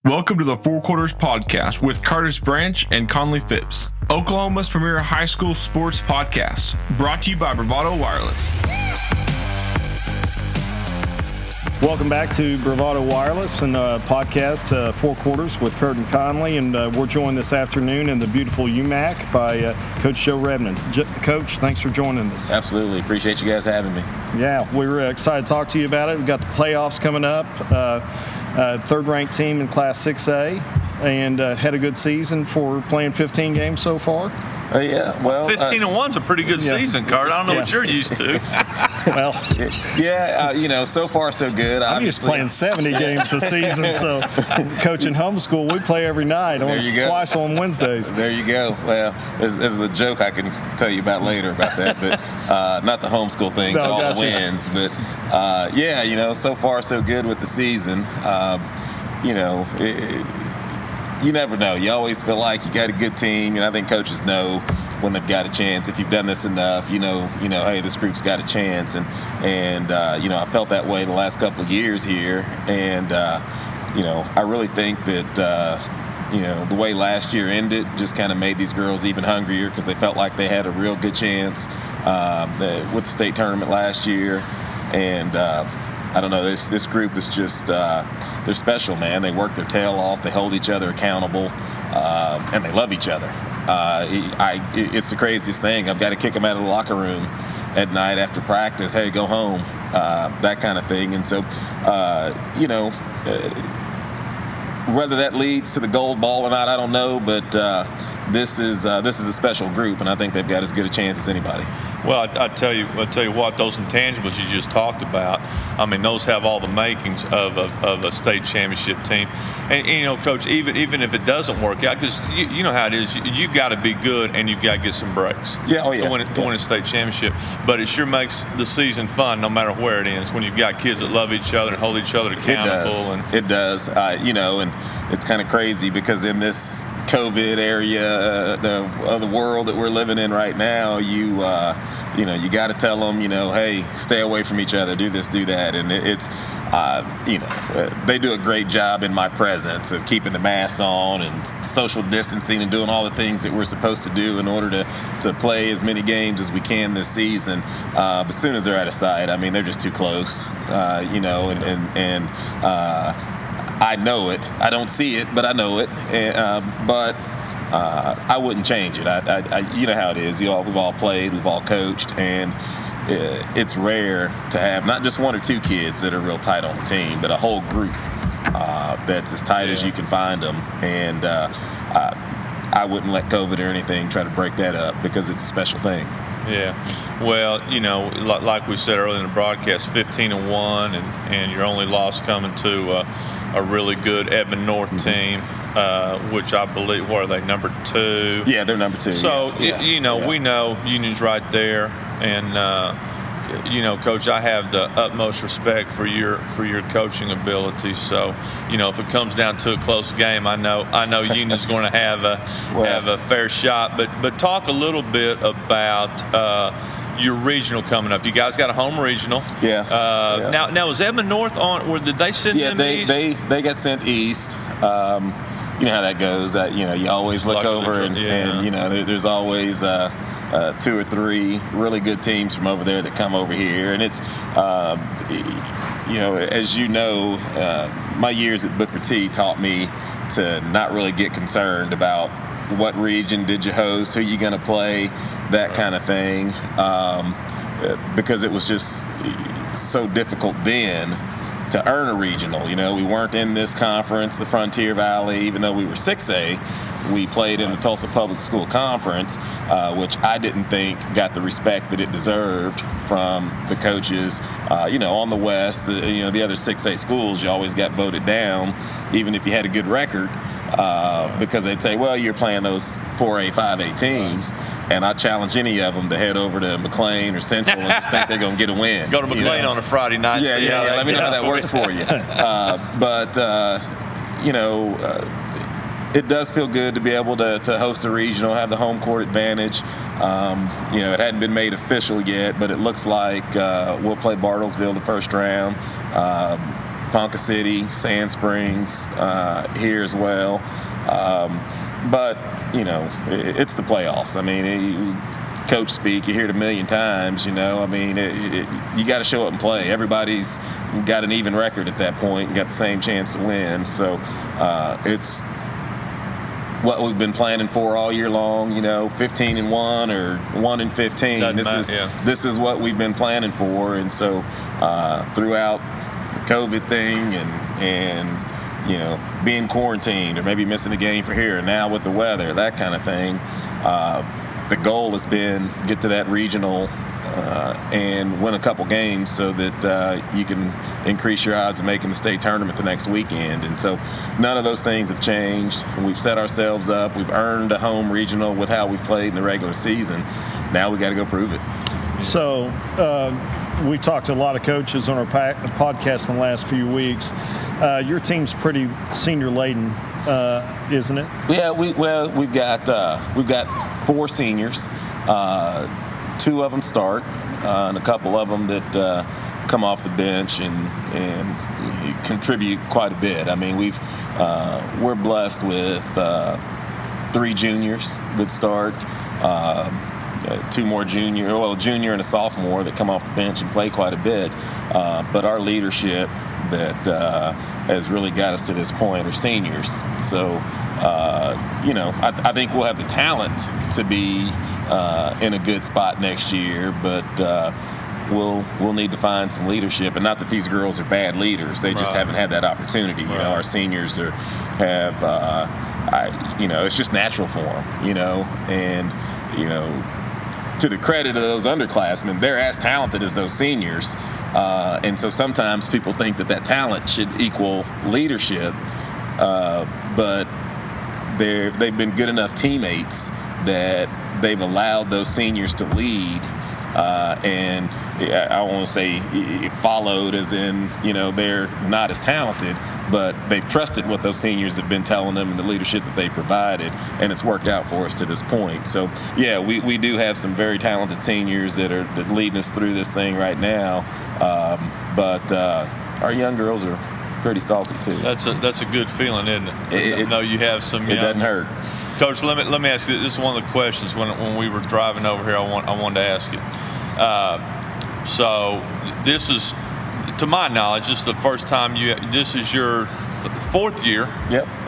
Welcome to the Four Quarters Podcast with Curtis Branch and Conley Phipps, Oklahoma's premier high school sports podcast, brought to you by Bravado Wireless. Welcome back to Bravado Wireless and podcast Four Quarters with Curt and Conley, and we're joined this afternoon in the beautiful UMAC by Coach Joe Redmond. Coach, thanks for joining us. Absolutely. Appreciate you guys having me. Yeah, we were excited to talk to you about it. We've got the playoffs coming up. Third-ranked team in Class 6A, and had a good season for playing 15 games so far. Yeah, well, 15-1's a pretty good season, Curt. I don't know what you're used to. Well, so far so good. I'm used to playing 70 games a season, so coaching homeschool, we play every night, twice on Wednesdays. There you go. Well, there's the joke I can tell you about later about that, but not the homeschool thing, but all the wins. But so far so good with the season. You never know. You always feel like you got a good team, and I think coaches know when they've got a chance. If you've done this enough, hey, this group's got a chance, and I felt that way the last couple of years here, and I really think that the way last year ended just kind of made these girls even hungrier because they felt like they had a real good chance with the state tournament last year, and I don't know, this group is just, they're special, man. They work their tail off. They hold each other accountable, and they love each other. It's the craziest thing. I've got to kick them out of the locker room at night after practice. Hey, go home, that kind of thing. And so, whether that leads to the gold ball or not, I don't know, but this is a special group, and I think they've got as good a chance as anybody. Well, I tell you what, those intangibles you just talked about, I mean, those have all the makings of a state championship team. And Coach, even if it doesn't work out, because you know how it is, you got to be good and you got to get some breaks. To win a state championship. But it sure makes the season fun, no matter where it ends. When you've got kids that love each other and hold each other accountable. It does. And it's kind of crazy because in this COVID area of the world that we're living in right now, you got to tell them, hey, stay away from each other, do this, do that, and they do a great job in my presence of keeping the masks on and social distancing and doing all the things that we're supposed to do in order to play as many games as we can this season. But as soon as they're out of sight, I mean, they're just too close, and I know it. I don't see it, but I know it. But I wouldn't change it. You know how it is. We've all played, we've all coached, and it's rare to have not just one or two kids that are real tight on the team, but a whole group that's as tight as you can find them. And I wouldn't let COVID or anything try to break that up because it's a special thing. Yeah. Well, like we said earlier in the broadcast, 15-1, and your only loss coming to a really good Redmond North team, which I believe, what are they, number 2? Yeah, they're number 2. So, we know Union's right there. And, Coach, I have the utmost respect for your coaching ability. So, if it comes down to a close game, I know Union's going to have a fair shot. But talk a little bit about your regional coming up. You guys got a home regional. Yeah. Now is Redmond North on, or did they send them east? They got sent east. You know how that goes. You always look over and there's always 2 or 3 really good teams from over there that come over here, and it's as my years at Booker T taught me to not really get concerned about what region did you host, who you going to play, that kind of thing, because it was just so difficult then to earn a regional. We weren't in this conference, the Frontier Valley, even though we were 6A. We played in the Tulsa Public School Conference, which I didn't think got the respect that it deserved from the coaches. On the West, the other 6A schools, you always got voted down, even if you had a good record, because they'd say, well, you're playing those 4A, 5A teams, and I challenge any of them to head over to McLean or Central and just think they're going to get a win. Go to McLean on a Friday night. Yeah. Let me know how that works for you. It does feel good to be able to host a regional, have the home court advantage. It hadn't been made official yet, but it looks like we'll play Bartlesville the first round. Ponca City, Sand Springs, here as well. But, it's the playoffs. I mean, coach speak, you hear it a million times, you got to show up and play. Everybody's got an even record at that point and got the same chance to win. So it's what we've been planning for all year long, 15-1 or 1-15. This is what we've been planning for. And so throughout the COVID thing and being quarantined or maybe missing a game for here and now with the weather, that kind of thing, the goal has been to get to that regional and win a couple games so that you can increase your odds of making the state tournament the next weekend. And so none of those things have changed. We've set ourselves up. We've earned a home regional with how we've played in the regular season. Now we got to go prove it. So we talked to a lot of coaches on our podcast in the last few weeks. Your team's pretty senior laden, isn't it? Yeah, we've got 4 seniors. 2 of them start, and a couple of them that come off the bench and contribute quite a bit. I mean, we're blessed with 3 juniors that start, 2 more a junior and a sophomore that come off the bench and play quite a bit. But our leadership that has really got us to this point are seniors. So, I think we'll have the talent to be in a good spot next year, but we'll need to find some leadership. And not that these girls are bad leaders; they just haven't had that opportunity. Our seniors it's just natural for them. And to the credit of those underclassmen, they're as talented as those seniors. And so sometimes people think that talent should equal leadership, but they've been good enough teammates that they've allowed those seniors to lead, and I won't say followed as in, they're not as talented, but they've trusted what those seniors have been telling them and the leadership that they provided, and it's worked out for us to this point. So, yeah, we do have some very talented seniors that are leading us through this thing right now, but our young girls are pretty salty too. That's a good feeling, isn't it? I know you have some. It doesn't hurt. Coach, let me ask you. This is one of the questions when we were driving over here. I wanted to ask you. So this is, to my knowledge, this is the first time this is your 4th year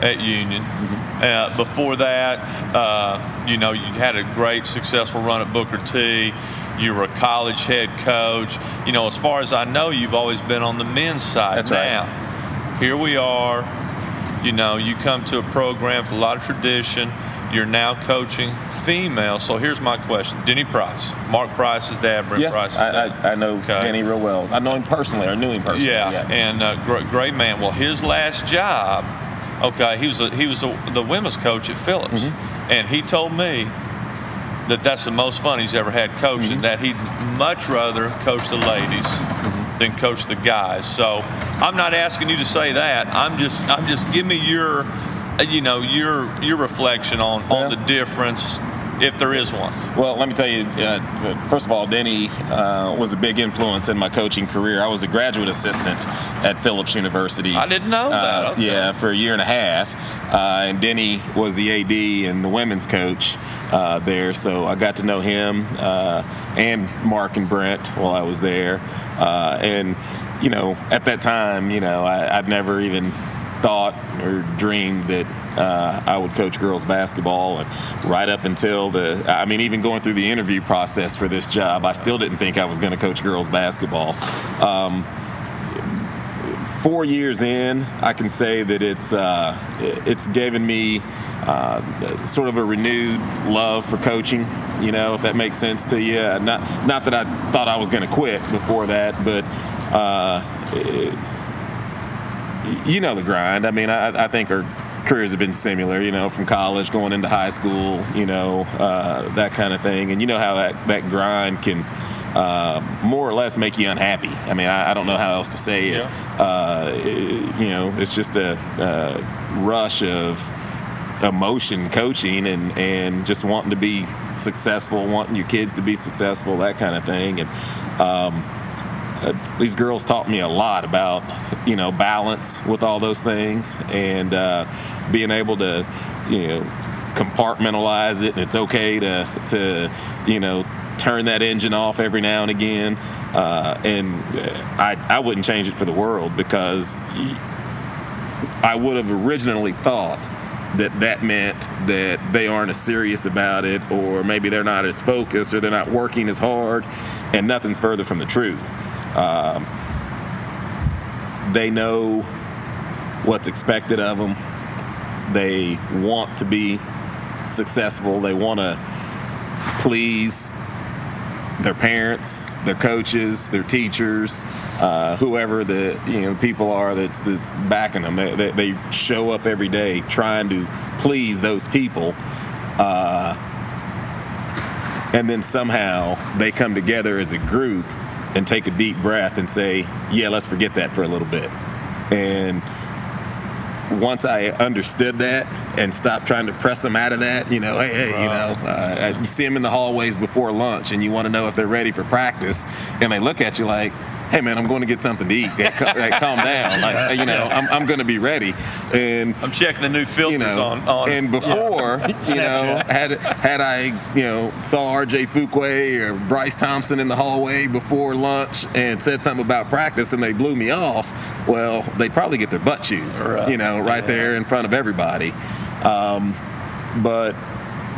at Union. Mm-hmm. Before that, you had a great successful run at Booker T. You were a college head coach. As far as I know, you've always been on the men's side. That's now, right. Here we are. You come to a program with a lot of tradition. You're now coaching female. So here's my question. Denny Price. Mark Price's dad, Brent Price's dad. I know Denny real well. I know him personally. I knew him personally. Yeah. And great man. Well, his last job, he was the women's coach at Phipps. Mm-hmm. And he told me that's the most fun he's ever had coaching, mm-hmm. that he'd much rather coach the ladies mm-hmm. than coach the guys. So I'm not asking you to say that. I'm just give me your reflection on the difference, if there is one. Well, let me tell you, first of all, Denny was a big influence in my coaching career. I was a graduate assistant at Phipps University. I didn't know that. Okay. Yeah, for a year and a half. And Denny was the AD and the women's coach there, so I got to know him and Mark and Brent while I was there. And, at that time, I'd never even thought or dreamed that I would coach girls basketball, and right up until even going through the interview process for this job, I still didn't think I was going to coach girls basketball. 4 years in, I can say that it's given me sort of a renewed love for coaching, if that makes sense to you. Not that I thought I was going to quit before that, but the grind. I mean, I think our careers have been similar, from college going into high school, that kind of thing. And how that grind can more or less make you unhappy. I mean, I don't know how else to say it. Yeah. It's just a rush of emotion coaching and just wanting to be successful, wanting your kids to be successful, that kind of thing. And these girls taught me a lot about, balance with all those things, and being able to, compartmentalize it. It's okay to turn that engine off every now and again. And I wouldn't change it for the world, because I would have originally thought that meant that they aren't as serious about it, or maybe they're not as focused, or they're not working as hard, and nothing's further from the truth. They know what's expected of them. They want to be successful. They want to please their parents, their coaches, their teachers, whoever the people are that's backing them. They show up every day trying to please those people, and then somehow they come together as a group and take a deep breath and say, "Yeah, let's forget that for a little bit." And once I understood that and stopped trying to press them out of that, you see them in the hallways before lunch, and you want to know if they're ready for practice, and they look at you like, "Hey man, I'm going to get something to eat. Calm down. I'm going to be ready." And I'm checking the new filters on. And before, had I saw R.J. Fuqua or Bryce Thompson in the hallway before lunch and said something about practice and they blew me off, well, they'd probably get their butt chewed, right there in front of everybody. But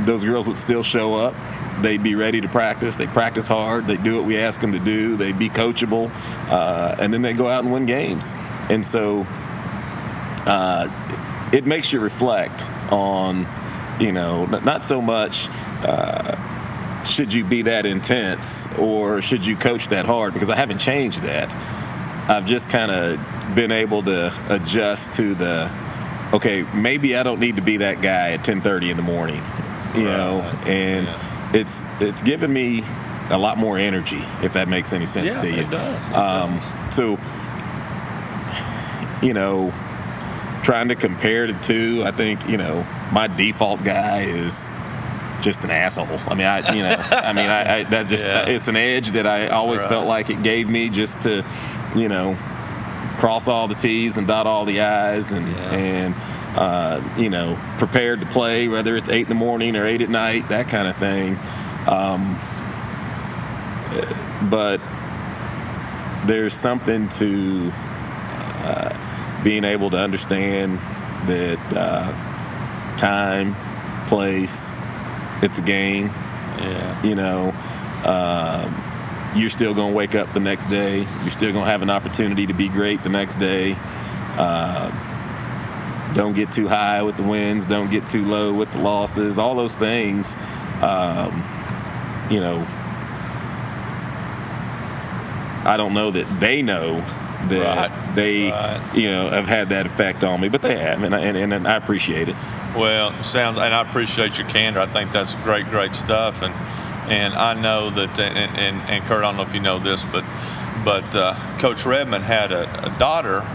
those girls would still show up. They'd be ready to practice. They practice hard. They do what we ask them to do. They'd be coachable, and then they go out and win games. And so it makes you reflect on, not so much should you be that intense or should you coach that hard, because I haven't changed that. I've just kind of been able to adjust to okay, maybe I don't need to be that guy at 10:30 in the morning, and it's given me a lot more energy, if that makes any sense to you. It does. So, trying to compare the two, I think, my default guy is just an asshole. That's just, it's an edge that I always felt like it gave me, just to, cross all the T's and dot all the I's, and prepared to play, whether it's 8 in the morning or 8 at night, that kind of thing. But there's something to being able to understand that time, place, it's a game. You're still going to wake up the next day. You're still going to have an opportunity to be great the next day. Don't get too high with the wins. Don't get too low with the losses. All those things, I don't know that they know that they have had that effect on me, but they have, and I appreciate it. Well, and I appreciate your candor. I think that's great stuff, and I know that, and Curt, I don't know if you know this, but Coach Redmond had a daughter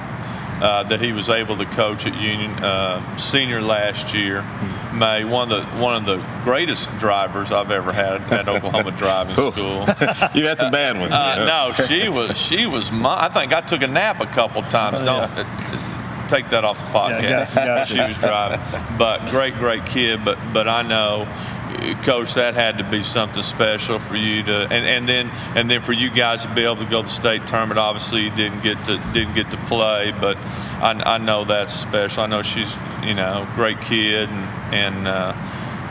that he was able to coach at Union, senior last year. May one of the greatest drivers I've ever had at Oklahoma driving school. You had some bad ones. No, she was. I think I took a nap a couple times. Don't take that off the podcast. Gotcha. She was driving, but great kid. But I know, Coach, that had to be something special for you to, and then for you guys to be able to go to the state tournament. Obviously, you didn't get to play, but I know that's special. I know she's great kid, and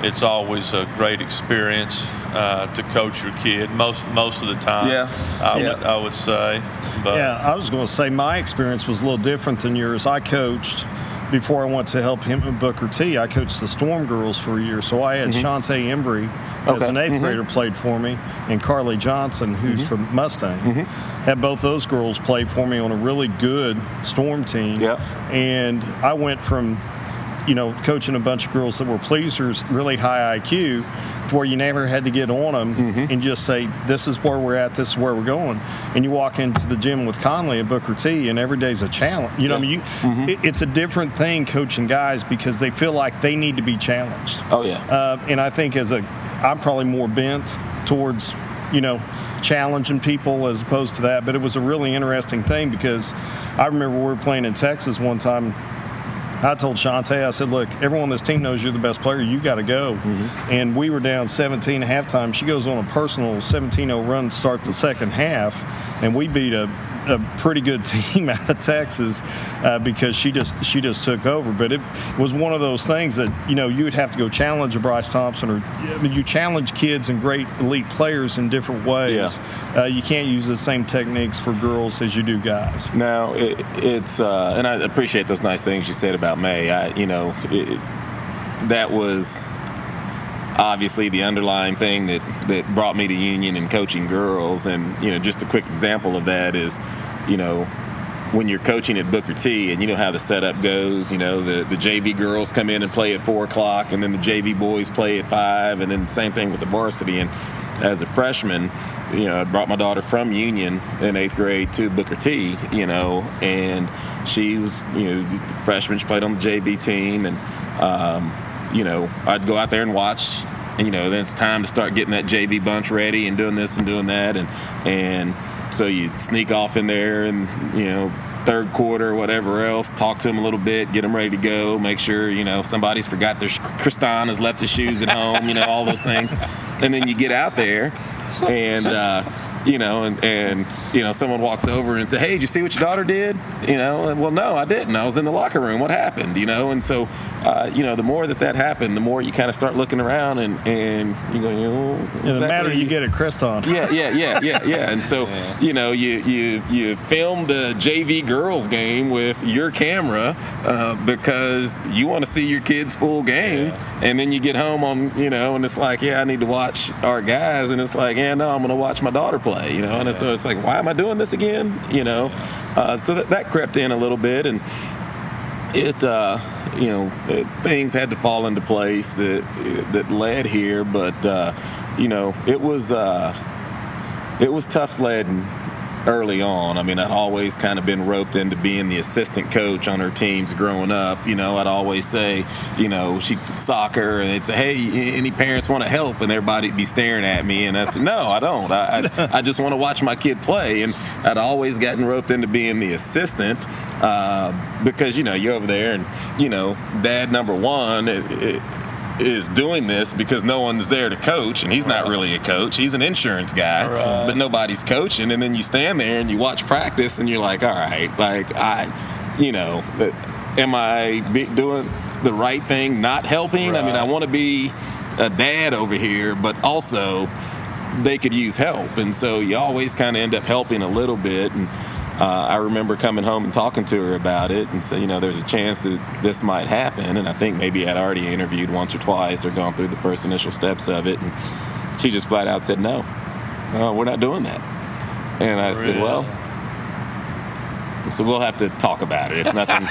it's always a great experience to coach your kid most of the time. I would say. But I was going to say my experience was a little different than yours. I coached. Before I went to help him at Booker T, I coached the Storm girls for a year. So I had Shantae Embry as an 8th grader played for me, and Carly Johnson, who's from Mustang. Had both those girls play for me on a really good Storm team. And I went from, coaching a bunch of girls that were pleasers, really high IQ, to where you never had to get on them and just say, this is where we're at, this is where we're going. And you walk into the gym with Conley at Booker T, and every day's a challenge. It's a different thing coaching guys, because they feel like they need to be challenged. Oh, yeah. And I think I'm probably more bent towards challenging people as opposed to that. But it was a really interesting thing because I remember we were playing in Texas one time. I told Shantae, I said, look, everyone on this team knows you're the best player. You got to go. Mm-hmm. And we were down 17 at halftime. She goes on a personal 17-0 run to start the second half, and we beat a pretty good team out of Texas because she just took over. But it was one of those things that, you would have to go challenge a Bryce Thompson, or you challenge kids and great elite players in different ways. Yeah. You can't use the same techniques for girls as you do guys. No, it's and I appreciate those nice things you said about May. That was obviously the underlying thing that brought me to Union and coaching girls. And, just a quick example of that is, when you're coaching at Booker T and you know how the setup goes, the JV girls come in and play at 4 o'clock, and then the JV boys play at 5, and then the same thing with the varsity. And as a freshman, I brought my daughter from Union in 8th grade to Booker T, and she was, freshman, she played on the JV team, and I'd go out there and watch, and then it's time to start getting that JV bunch ready and doing this and doing that, and so you sneak off in there and third quarter or whatever else, talk to them a little bit, get them ready to go, make sure somebody's forgot their Kristan has left his shoes at home, all those things, and then you get out there and someone walks over and says, hey, did you see what your daughter did? Well, no, I didn't. I was in the locker room. What happened? And so, the more that happened, the more you kind of start looking around and you go, the matter you get at Kristan. Yeah. And so, you film the JV girls game with your camera because you want to see your kids' full game. Yeah. And then you get home on, and it's like, I need to watch our guys. And it's like, no, I'm going to watch my daughter play, and so it's like, why am I doing this again? So that crept in a little bit, and it, things had to fall into place that led here, but it was tough sledding early on. I mean, I'd always kind of been roped into being the assistant coach on her teams growing up. I'd always say, soccer, and they'd say, hey, any parents want to help? And everybody'd be staring at me, and I said, no, I don't. I just want to watch my kid play. And I'd always gotten roped into being the assistant because, you're over there and, dad number one, is doing this because no one's there to coach, and he's not really a coach. He's an insurance guy, but nobody's coaching. And then you stand there and you watch practice, and you're like, all right, am I doing the right thing, not helping? Right. I mean, I want to be a dad over here, but also they could use help. And so you always kind of end up helping a little bit. And I remember coming home and talking to her about it and say, there's a chance that this might happen. And I think maybe I'd already interviewed once or twice or gone through the first initial steps of it. And she just flat out said, no, we're not doing that. And I said, well, so we'll have to talk about it. It's nothing,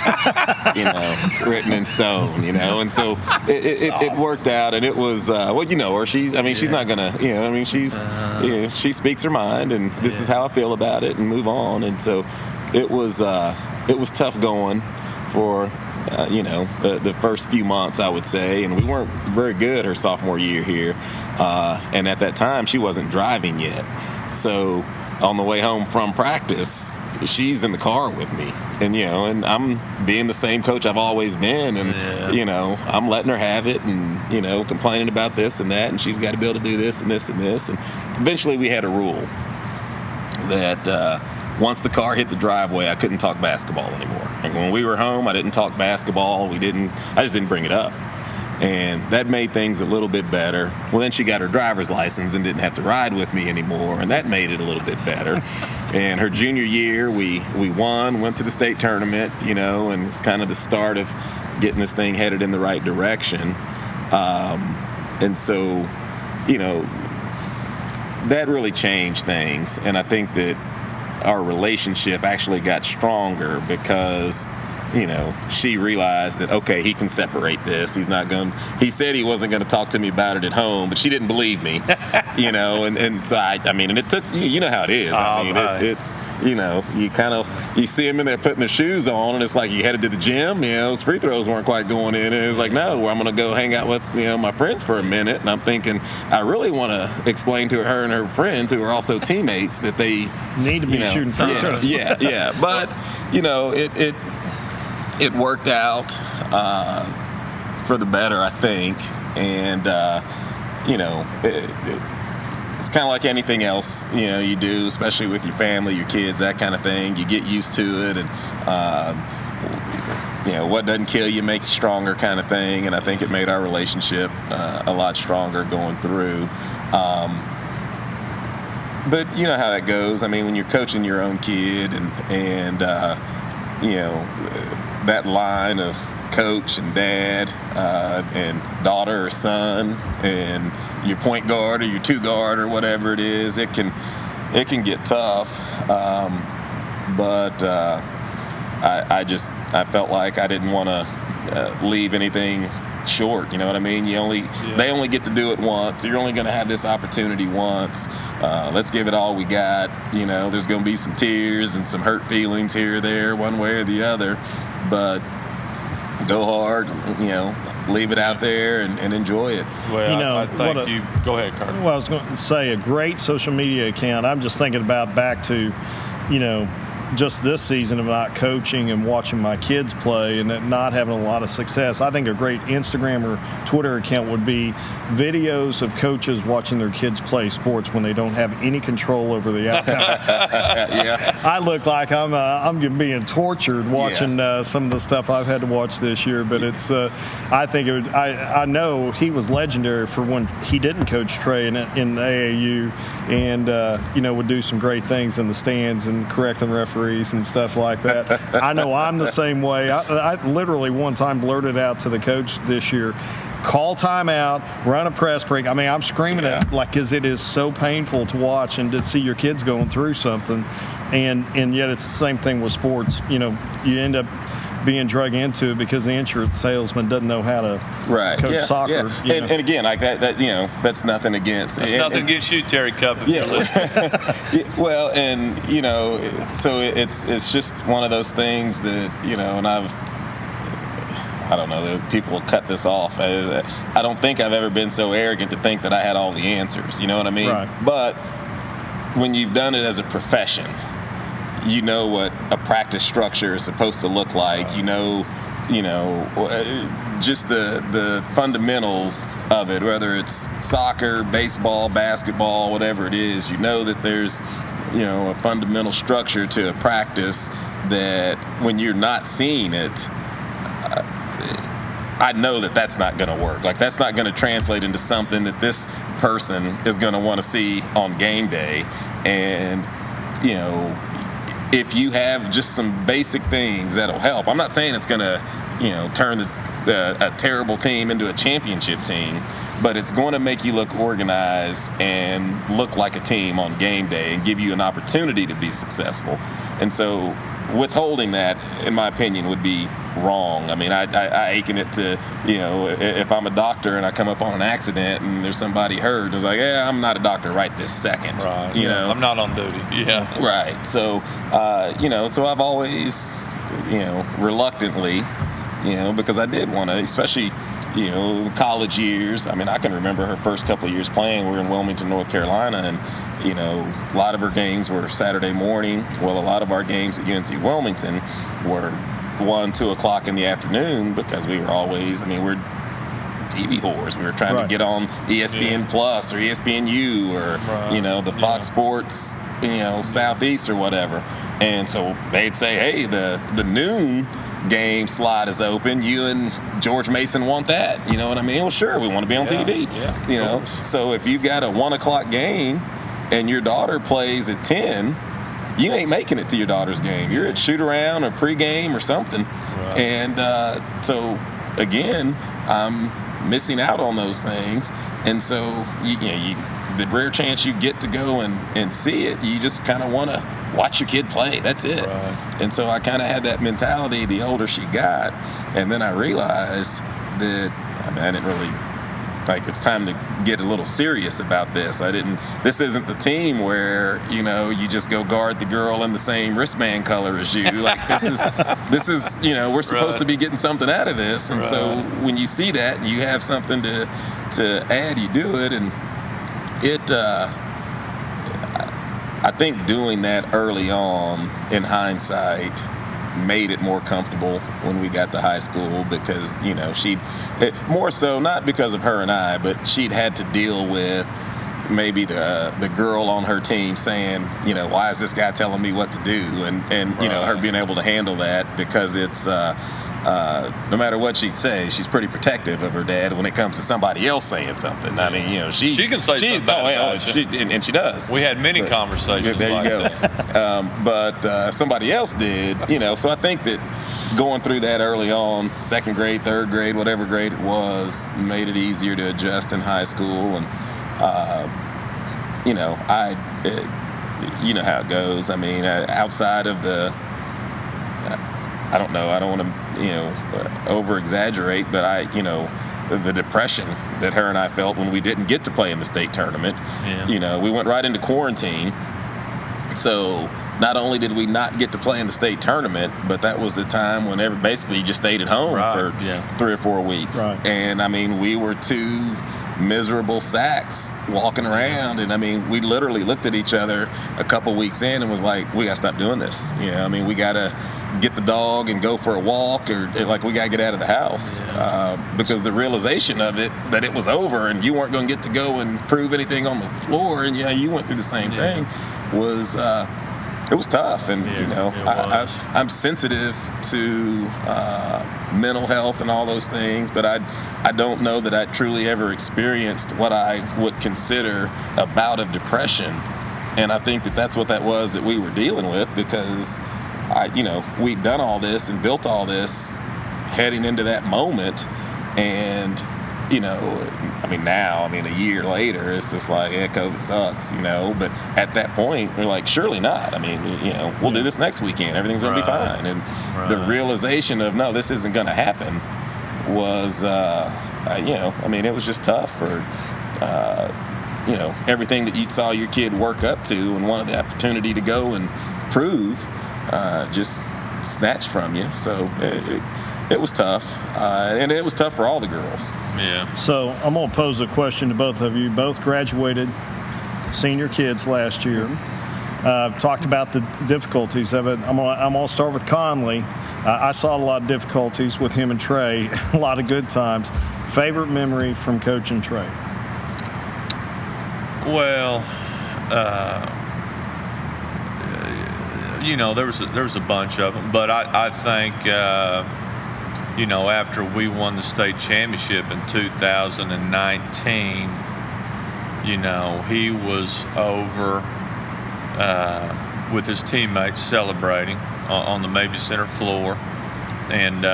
written in stone, And so it worked out, and it was, her. She's not gonna, she speaks her mind, and this is how I feel about it, and move on. And so it was tough going for, the first few months, I would say, and we weren't very good her sophomore year here, and at that time she wasn't driving yet, so on the way home from practice, she's in the car with me, and and I'm being the same coach I've always been, and I'm letting her have it, and complaining about this and that, and she's got to be able to do this and this and this, and eventually we had a rule that once the car hit the driveway, I couldn't talk basketball anymore. And when we were home, I didn't talk basketball. I just didn't bring it up. And that made things a little bit better. Well, then she got her driver's license and didn't have to ride with me anymore, and that made it a little bit better. And her junior year, we won, went to the state tournament, and it's kind of the start of getting this thing headed in the right direction. And so, that really changed things. And I think that our relationship actually got stronger because she realized that, okay, he can separate this. He said he wasn't going to talk to me about it at home, but she didn't believe me, and so and it took, you know how it is. It's, you see him in there putting their shoes on, and it's like, you headed to the gym, those free throws weren't quite going in, and it's like, no, I'm going to go hang out with, my friends for a minute, and I'm thinking, I really want to explain to her and her friends who are also teammates that they need to be shooting free throws. Yeah, but, it worked out for the better, I think, and it's kind of like anything else, you do, especially with your family, your kids, that kind of thing. You get used to it, and what doesn't kill you makes you stronger, kind of thing. And I think it made our relationship a lot stronger going through. But you know how that goes. I mean, when you're coaching your own kid, and that line of coach and dad and daughter or son and your point guard or your two guard or whatever it is, it can get tough. But I felt like I didn't want to leave anything short. You know what I mean? They only get to do it once. You're only going to have this opportunity once. Let's give it all we got. There's going to be some tears and some hurt feelings here or there, one way or the other. But go hard, leave it out there and enjoy it. Well, I think you go ahead, Curt. Well, I was going to say, a great social media account. I'm just thinking about back to, just this season of not coaching and watching my kids play and not having a lot of success. I think a great Instagram or Twitter account would be videos of coaches watching their kids play sports when they don't have any control over the outcome. Yeah. I look like I'm being tortured watching some of the stuff I've had to watch this year, but it's I think it would, I know he was legendary for when he didn't coach Trey in AAU, and would do some great things in the stands and correcting referees and stuff like that. I know I'm the same way. I literally one time blurted out to the coach this year, call timeout, run a press break. I mean, I'm screaming at it, because it is so painful to watch and to see your kids going through something. And yet it's the same thing with sports. You end up being drug into it because the insurance salesman doesn't know how to coach soccer. Yeah. And again, like that, that's nothing against. That's nothing against you, Terry Cup. Well, and so it's just one of those things that and I don't know, people will cut this off. I don't think I've ever been so arrogant to think that I had all the answers. You know what I mean? Right. But when you've done it as a profession, you know what a practice structure is supposed to look like. Just the fundamentals of it, whether it's soccer, baseball, basketball, whatever it is. You know that there's a fundamental structure to a practice that when you're not seeing it, I know that that's not going to work. Like, that's not going to translate into something that this person is going to want to see on game day. And if you have just some basic things that'll help. I'm not saying it's going to, turn a terrible team into a championship team, but it's going to make you look organized and look like a team on game day and give you an opportunity to be successful. And so withholding that, in my opinion, would be wrong. I mean, I aken it to, if I'm a doctor and I come up on an accident and there's somebody hurt, it's like, I'm not a doctor right this second. Right. I'm not on duty. Yeah. Right. So, so I've always, reluctantly, because I did want to, especially, college years. I mean, I can remember her first couple of years playing. We were in Wilmington, North Carolina, and, a lot of her games were Saturday morning. Well, a lot of our games at UNC Wilmington were 1-2 o'clock in the afternoon, because we were always, we're TV whores. We were trying to get on ESPN Plus or ESPNU or, the Fox Sports, Southeast or whatever. And so they'd say, hey, the noon game slot is open. You and George Mason want that. You know what I mean? Well, sure, we want to be on TV. Yeah, So if you've got a 1 o'clock game and your daughter plays at 10, you ain't making it to your daughter's game. You're at shoot around or pregame or something. Right. And so, again, I'm missing out on those things. And so, the rare chance you get to go and see it, you just kind of want to watch your kid play. That's it. Right. And so I kind of had that mentality the older she got. And then I realized that, I didn't really, it's time to get a little serious about this. This isn't the team where, you just go guard the girl in the same wristband color as you. This is, we're supposed to be getting something out of this. And so when you see that and you have something to add, you do it. And I think doing that early on in hindsight made it more comfortable when we got to high school because, more so not because of her and I, but she'd had to deal with maybe the girl on her team saying, why is this guy telling me what to do? And her being able to handle that because it's, no matter what she'd say, she's pretty protective of her dad when it comes to somebody else saying something. She can say something about it. And she does. We had many conversations. There you go. But somebody else did, So I think that going through that early on, second grade, third grade, whatever grade it was, made it easier to adjust in high school. And you know how it goes. Outside of the, I don't know. I don't want to, over exaggerate, but the depression that her and I felt when we didn't get to play in the state tournament. Yeah. We went right into quarantine. So not only did we not get to play in the state tournament, but that was the time when basically you just stayed at home for 3 or 4 weeks. Right. And we were two miserable sacks walking around, and we literally looked at each other a couple weeks in and was like, we gotta stop doing this. We gotta get the dog and go for a walk, or we gotta get out of the house. Because the realization of it, that it was over and you weren't gonna get to go and prove anything on the floor, and you went through the same thing, was it was tough. And I'm sensitive to mental health and all those things, but I don't know that I truly ever experienced what I would consider a bout of depression. And I think that that's what that was that we were dealing with, because we'd done all this and built all this heading into that moment. And now, a year later, it's just like, yeah, COVID sucks, but at that point, we're like, surely not. We'll do this next weekend. Everything's going to be fine. And the realization of, no, this isn't going to happen was, it was just tough for, everything that you saw your kid work up to and wanted the opportunity to go and prove, just snatched from you. So it was tough, and it was tough for all the girls. Yeah. So I'm going to pose a question to both of you. Both graduated senior kids last year. Talked about the difficulties of it. I'm going to start with Conley. I saw a lot of difficulties with him and Trey, a lot of good times. Favorite memory from coaching Trey? Well, there was a bunch of them, but I think after we won the state championship in 2019, he was over with his teammates celebrating on the Mabee Center floor, and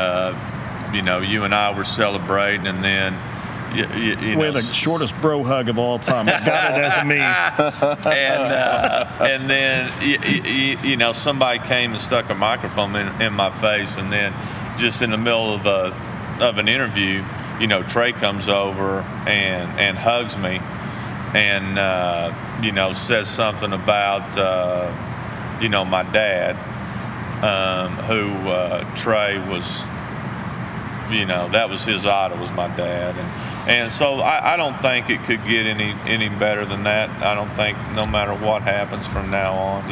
you and I were celebrating, and then we had the shortest bro hug of all time. I got it as a meme. And then somebody came and stuck a microphone in my face, and then just in the middle of an interview, Trey comes over and hugs me, and says something about my dad, who Trey was. That was his idol, was my dad, and so I don't think it could get any better than that. I don't think, no matter what happens from now on,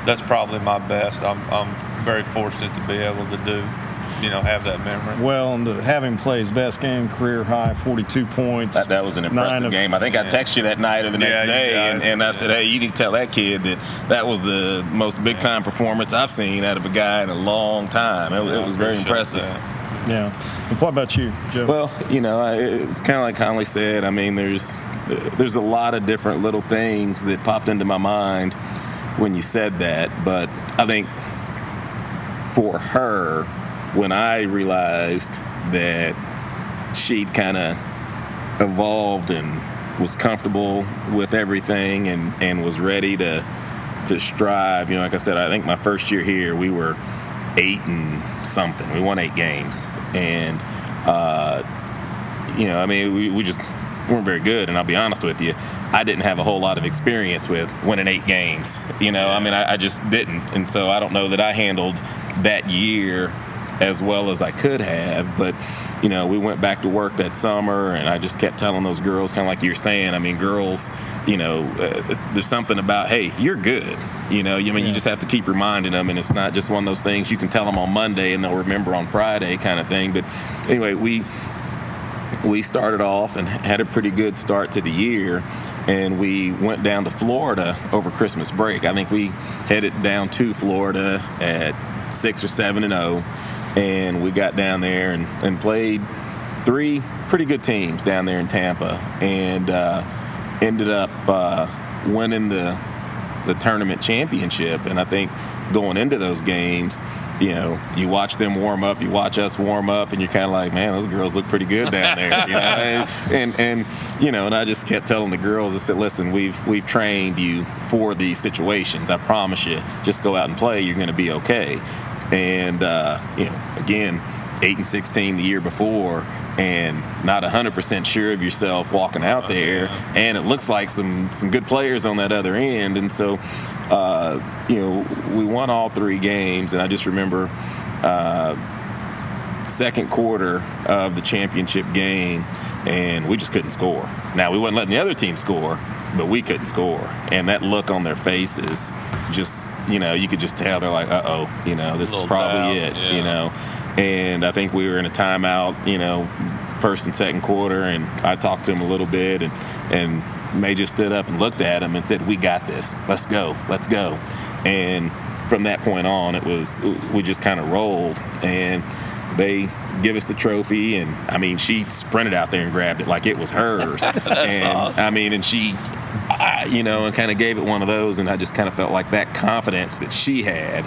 that's probably my best. I'm very fortunate to be able to do, have that memory. Well, and having played his best game, career high, 42 points. That was an impressive game. I think I texted you that night or the next day, and I said, hey, you need to tell that kid that was the most big-time performance I've seen out of a guy in a long time. It was very impressive. Yeah. And what about you, Joe? Well, it's kind of like Conley said. There's a lot of different little things that popped into my mind when you said that, but I think for her, when I realized that she'd kind of evolved and was comfortable with everything and was ready to to strive. Like I said, I think my first year here, we were 8 and something. We won 8 games. And, we just weren't very good. And I'll be honest with you, I didn't have a whole lot of experience with winning 8 games. I just didn't. And so I don't know that I handled that year as well as I could have. But, we went back to work that summer, and I just kept telling those girls, kind of like you're saying, girls, there's something about, hey, you're good. You just have to keep reminding them, and it's not just one of those things you can tell them on Monday and they'll remember on Friday kind of thing. But anyway, we started off and had a pretty good start to the year, and we went down to Florida over Christmas break. I think we headed down to Florida at 6 or 7-0, and we got down there and played 3 pretty good teams down there in Tampa, and ended up winning the tournament championship. And I think going into those games, you watch them warm up, you watch us warm up, and you're kind of like, man, those girls look pretty good down there. And I just kept telling the girls, I said, listen, we've trained you for these situations. I promise you, just go out and play, you're going to be okay. And, again, 8-16 the year before, and not 100% sure of yourself walking out there, and it looks like some good players on that other end. And so, we won all 3 games, and I just remember second quarter of the championship game, and we just couldn't score. Now, we wasn't letting the other team score, but we couldn't score. And that look on their faces, just, you could just tell they're like, uh-oh, this is probably it, And I think we were in a timeout, first and second quarter, and I talked to him a little bit, and May just stood up and looked at him and said, we got this. Let's go. And from that point on, we just kind of rolled, and they give us the trophy, and she sprinted out there and grabbed it like it was hers. And awesome. And she, and kind of gave it one of those, and I just kind of felt like that confidence that she had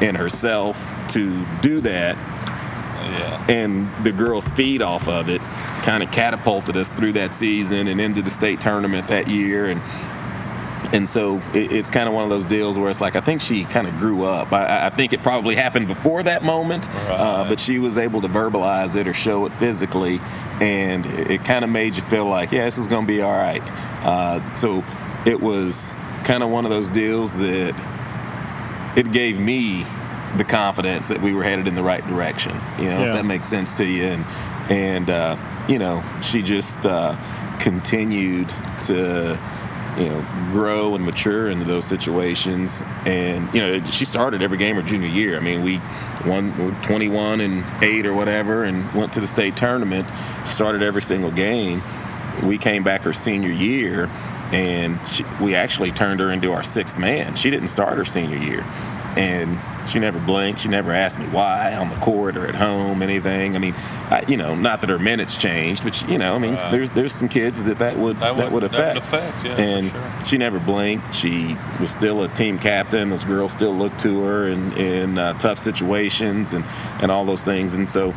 in herself to do that. Yeah. And the girls feed off of it, kind of catapulted us through that season and into the state tournament that year. And so it's kind of one of those deals where it's like, I think she kind of grew up. I think it probably happened before that moment, right. But she was able to verbalize it or show it physically, and it kind of made you feel like, yeah, this is going to be all right. So it was kind of one of those deals that it gave me the confidence that we were headed in the right direction, if that makes sense to you. And she just continued to, grow and mature into those situations. And, she started every game her junior year. We won 21-8 or whatever, and went to the state tournament, started every single game. We came back her senior year, and we actually turned her into our 6th man. She didn't start her senior year. And she never blinked. She never asked me why on the court or at home, anything. Not that her minutes changed, but there's some kids that would affect. And sure. She never blinked. She was still a team captain. Those girls still looked to her in tough situations and all those things. And so,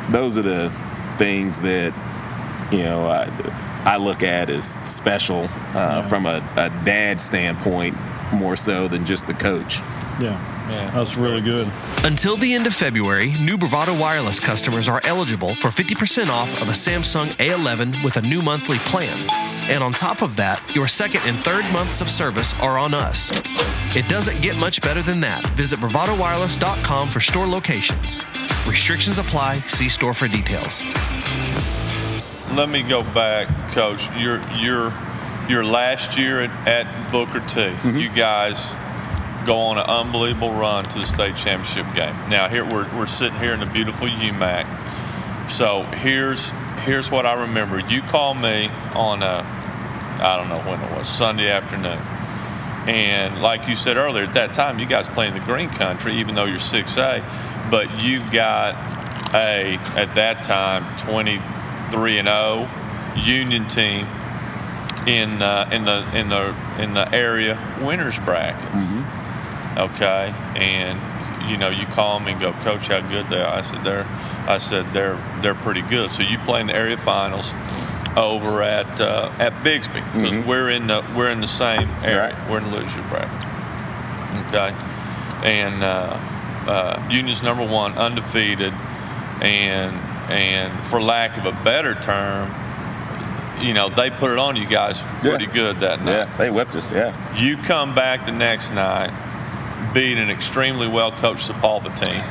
those are the things that I look at as special from a dad standpoint, more so than just the coach. Yeah, that's really good. Until the end of February, new Bravado Wireless customers are eligible for 50% off of a Samsung A11 with a new monthly plan. And on top of that, your 2nd and 3rd months of service are on us. It doesn't get much better than that. Visit bravadowireless.com for store locations. Restrictions apply. See store for details. Let me go back, Coach. Your last year at Booker T, mm-hmm. You guys go on an unbelievable run to the state championship game. Now here we're sitting here in the beautiful UMAC. So here's what I remember. You called me on I don't know when it was, Sunday afternoon. And like you said earlier, at that time you guys play in the green country, even though you're 6A, but you've got at that time 23-0 Union team in the area winners brackets. Mm-hmm. Okay, and you call me and go, Coach, how good they are? I said they're pretty good. So you play in the area finals. over at Bigsby, because we're in the same area. Right. We're in the loser bracket. Okay, and Union's number 1, undefeated, and for lack of a better term, they put it on you guys pretty good that night. Yeah, they whipped us. Yeah. You come back the next night, beat an extremely well-coached Sepulpa team.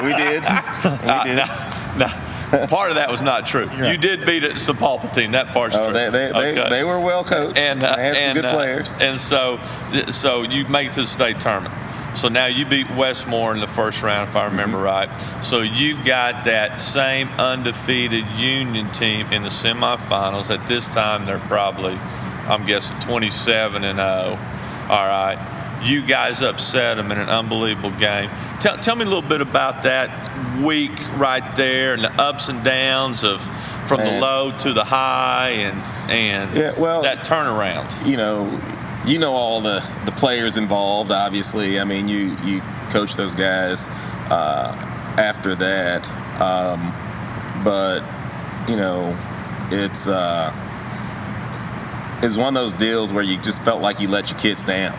We did. Part of that was not true. Yeah. You did beat a Sepulpa team. That part's true. They were well coached. And they had some good players. And so you make it to the state tournament. So now you beat Westmore in the first round, if I remember right. So you got that same undefeated Union team in the semifinals. At this time, they're probably, I'm guessing, 27-0. All right. You guys upset them in an unbelievable game. Tell me a little bit about that week right there and the ups and downs from the low to the high and that turnaround. You know all the players involved, obviously. I mean, you coach those guys after that. But it's one of those deals where you just felt like you let your kids down.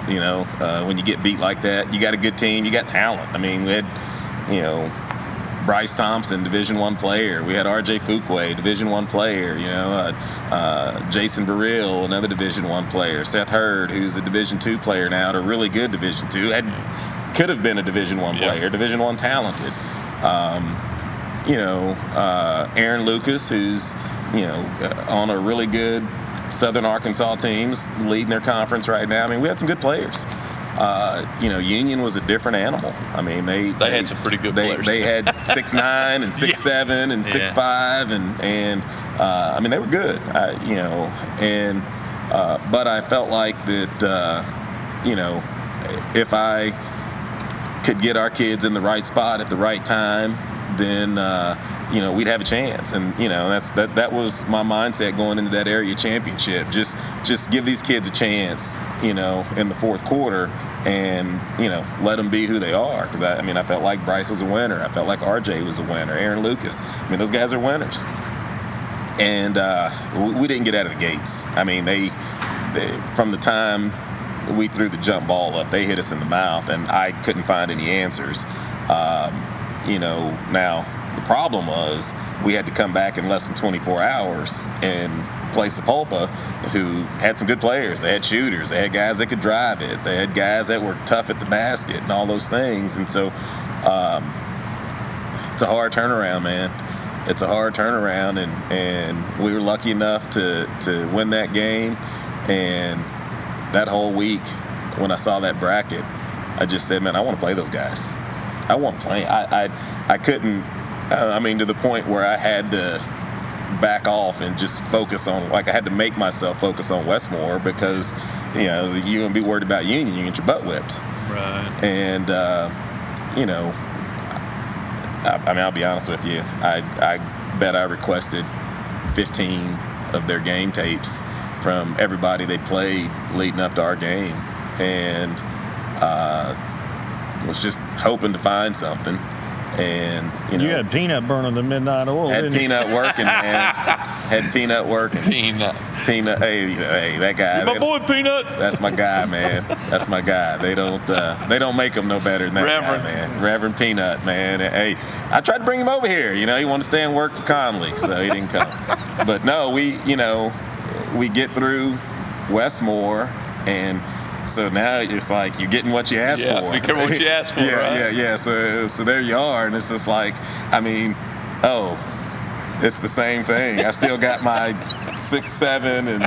When you get beat like that, you got a good team, you got talent. I mean, we had, Bryce Thompson, Division I player. We had R.J. Fuquay, Division I player. Jason Burrell, another Division I player. Seth Hurd, who's a Division II player now, at a really good Division II. Could have been a Division I player, Division I talented. Aaron Lucas, who's on a really good Southern Arkansas teams, leading their conference right now. I mean, we had some good players. Union was a different animal. I mean, they had some pretty good players. They had 6'9" and 6'7" and 6'5", and I mean, they were good. But I felt like that, if I could get our kids in the right spot at the right time, then we'd have a chance. And that was my mindset going into that area championship. Just give these kids a chance, in the fourth quarter, and let them be who they are. Because I felt like Bryce was a winner. I felt like RJ was a winner. Aaron Lucas. I mean, those guys are winners. And we didn't get out of the gates. I mean, they from the time we threw the jump ball up, they hit us in the mouth, and I couldn't find any answers. Now the problem was we had to come back in less than 24 hours and play Sepulpa, who had some good players. They had shooters. They had guys that could drive it. They had guys that were tough at the basket and all those things. And so it's a hard turnaround, man. It's a hard turnaround, and we were lucky enough to win that game. And that whole week, when I saw that bracket, I just said, man, I want to play those guys. I want to play. I couldn't, to the point where I had to back off and just focus on, I had to make myself focus on Westmore, because, you're going to be worried about Union. You get your butt whipped. Right. And, I'll be honest with you. I bet I requested 15 of their game tapes from everybody they played leading up to our game, and was just hoping to find something. And you had Peanut burning the midnight oil. Had Peanut working, man. Had Peanut working. Peanut. Hey, that guy. My boy Peanut. That's my guy, man. That's my guy. They don't make him no better than that Reverend. guy, man. Reverend Peanut, man. Hey, I tried to bring him over here. He wanted to stay and work for Conley, so he didn't come. But no, we get through Westmore, and so now it's like you're getting what you asked for. Be careful what you asked for, right? Yeah. So there you are, and it's just like, it's the same thing. I still got my 6'7" and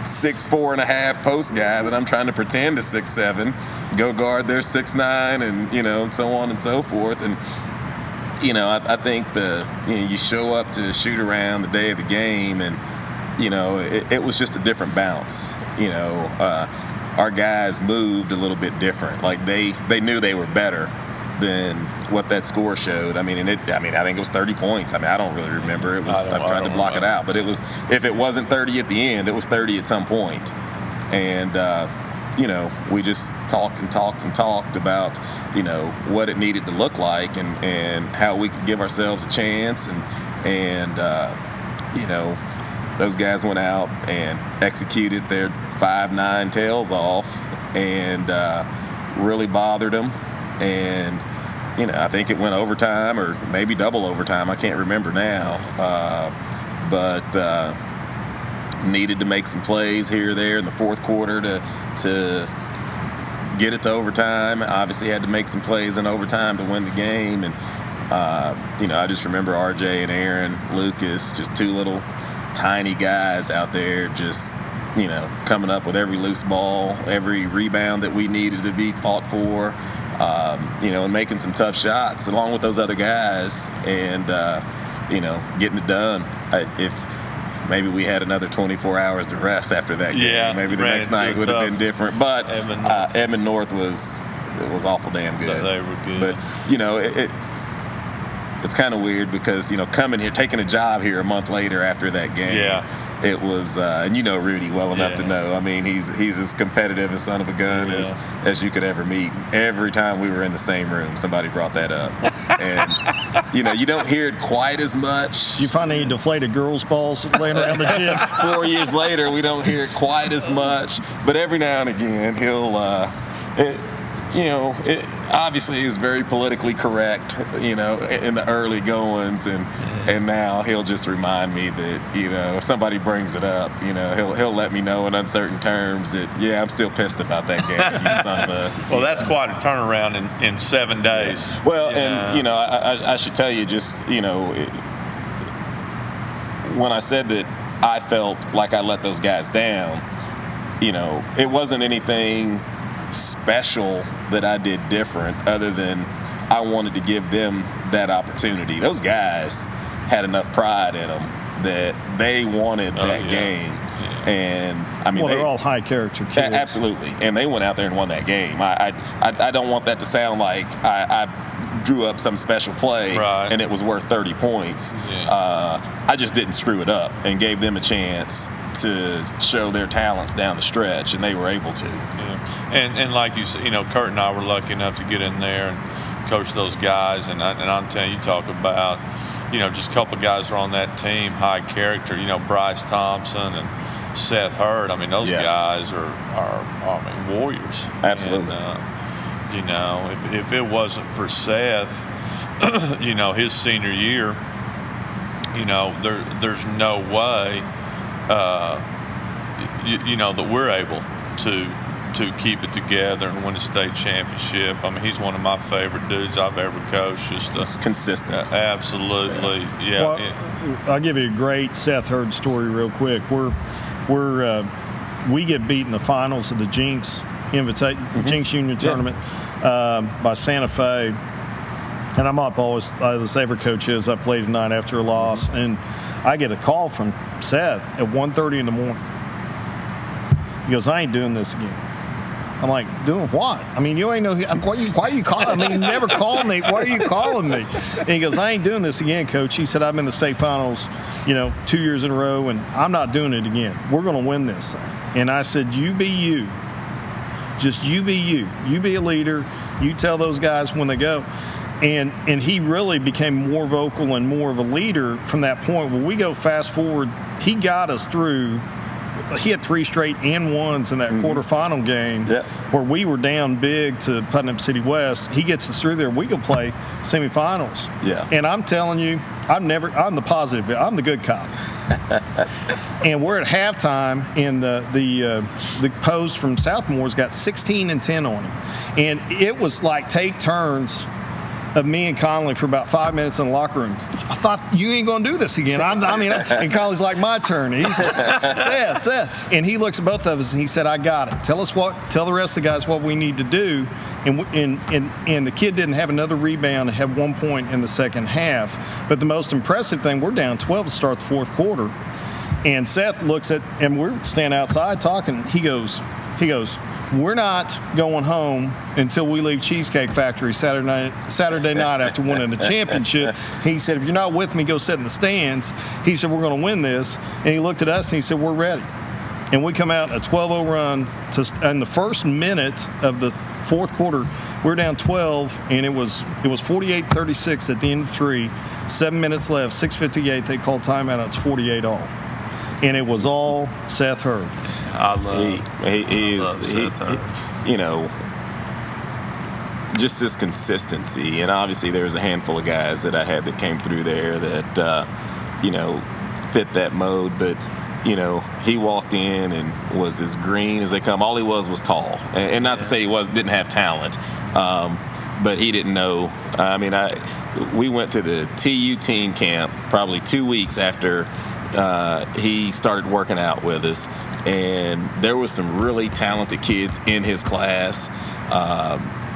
6'4.5" post guy that I'm trying to pretend is 6'7", go guard their 6'9", and so on and so forth. And I think you show up to shoot around the day of the game, and it was just a different bounce. Our guys moved a little bit different. Like they knew they were better than what that score showed. I think it was 30 points. I don't really remember. It was. I'm trying to block it out, but it was. If it wasn't 30 at the end, it was 30 at some point. And we just talked about what it needed to look like, and how we could give ourselves a chance, and those guys went out and executed their 5-9 tails off and really bothered them. And, I think it went overtime or maybe double overtime. I can't remember now. But needed to make some plays here or there in the fourth quarter to get it to overtime. Obviously had to make some plays in overtime to win the game. And, I just remember RJ and Aaron Lucas, just two little tiny guys out there just, coming up with every loose ball, every rebound that we needed to be fought for, and making some tough shots along with those other guys and, getting it done. If maybe we had another 24 hours to rest after that game, maybe the next night would have been different. But Edmond North was awful damn good. They were good. But, it's kind of weird because, coming here, taking a job here a month later after that game, it was, and Rudy well enough to know. I mean, he's as competitive a son of a gun as you could ever meet. Every time we were in the same room, somebody brought that up. And, you don't hear it quite as much. Did you find any deflated girls' balls laying around the gym? 4 years later, we don't hear it quite as much. But every now and again, he'll, it obviously is very politically correct, in the early goings, and now he'll just remind me that, if somebody brings it up, he'll let me know in uncertain terms that, I'm still pissed about that game. You son of a, well, that's quite a turnaround in 7 days. Yeah. Well, and, I should tell you just, when I said that I felt like I let those guys down, it wasn't anything special that I did different other than I wanted to give them that opportunity. Those guys had enough pride in them that they wanted that game. Yeah. And I mean, they're all high character kids. Absolutely. And they went out there and won that game. I don't want that to sound like I drew up some special play and it was worth 30 points. Yeah. I just didn't screw it up and gave them a chance to show their talents down the stretch, and they were able to. Yeah. And like you said, Curt and I were lucky enough to get in there and coach those guys, and I'm telling you, talk about, just a couple of guys were on that team, high character, Bryce Thompson and Seth Hurd. I mean, those guys are warriors. Absolutely. And, if it wasn't for Seth, his senior year, there's no way that we're able to keep it together and win a state championship. I mean, he's one of my favorite dudes I've ever coached. It's consistent. Absolutely, yeah. Well, I'll give you a great Seth Hurd story real quick. We get beat in the finals of the Jinx Jinx Union Tournament by Santa Fe. And I'm up always, as every coach is, I play tonight after a loss, and I get a call from Seth at 1:30 in the morning. He goes, I ain't doing this again. I'm like, doing what? I mean, you ain't know. Why are you calling? I mean, you never called me. Why are you calling me? And he goes, I ain't doing this again, Coach. He said, I'm in the state finals, 2 years in a row, and I'm not doing it again. We're going to win this thing. And I said, you be you. Just you be you. You be a leader. You tell those guys when they go. And he really became more vocal and more of a leader from that point. When we go fast forward, he got us through. He had 3 straight and ones in that quarterfinal game where we were down big to Putnam City West. He gets us through there. We go play semifinals. Yeah. And I'm telling you, I'm the positive. I'm the good cop. And we're at halftime, and the post from Southmore's got 16 and 10 on him. And it was like take turns of me and Conley for about 5 minutes in the locker room. I thought, you ain't going to do this again. And Conley's like, my turn. And he said, Seth. And he looks at both of us and he said, I got it. Tell the rest of the guys what we need to do. And the kid didn't have another rebound and had 1 point in the second half. But the most impressive thing, we're down 12 to start the fourth quarter. And Seth looks at, and we're standing outside talking. He goes, we're not going home until we leave Cheesecake Factory Saturday night after winning the championship. He said, if you're not with me, go sit in the stands. He said, we're going to win this. And he looked at us and he said, we're ready. And we come out a 12-0 run. In the first minute of the fourth quarter, we're down 12, and it was 48-36 at the end of 3. 7 minutes left, 6:58. They called timeout. It's 48-all, and it was all Seth Hurd. I love you know, just this consistency. And obviously there's a handful of guys that I had that came through there that, you know, fit that mode. But, you know, he walked in and was as green as they come. All he was tall. And not to say he didn't have talent, but he didn't know. I mean, we went to the TU team camp probably 2 weeks after he started working out with us. And there was some really talented kids in his class.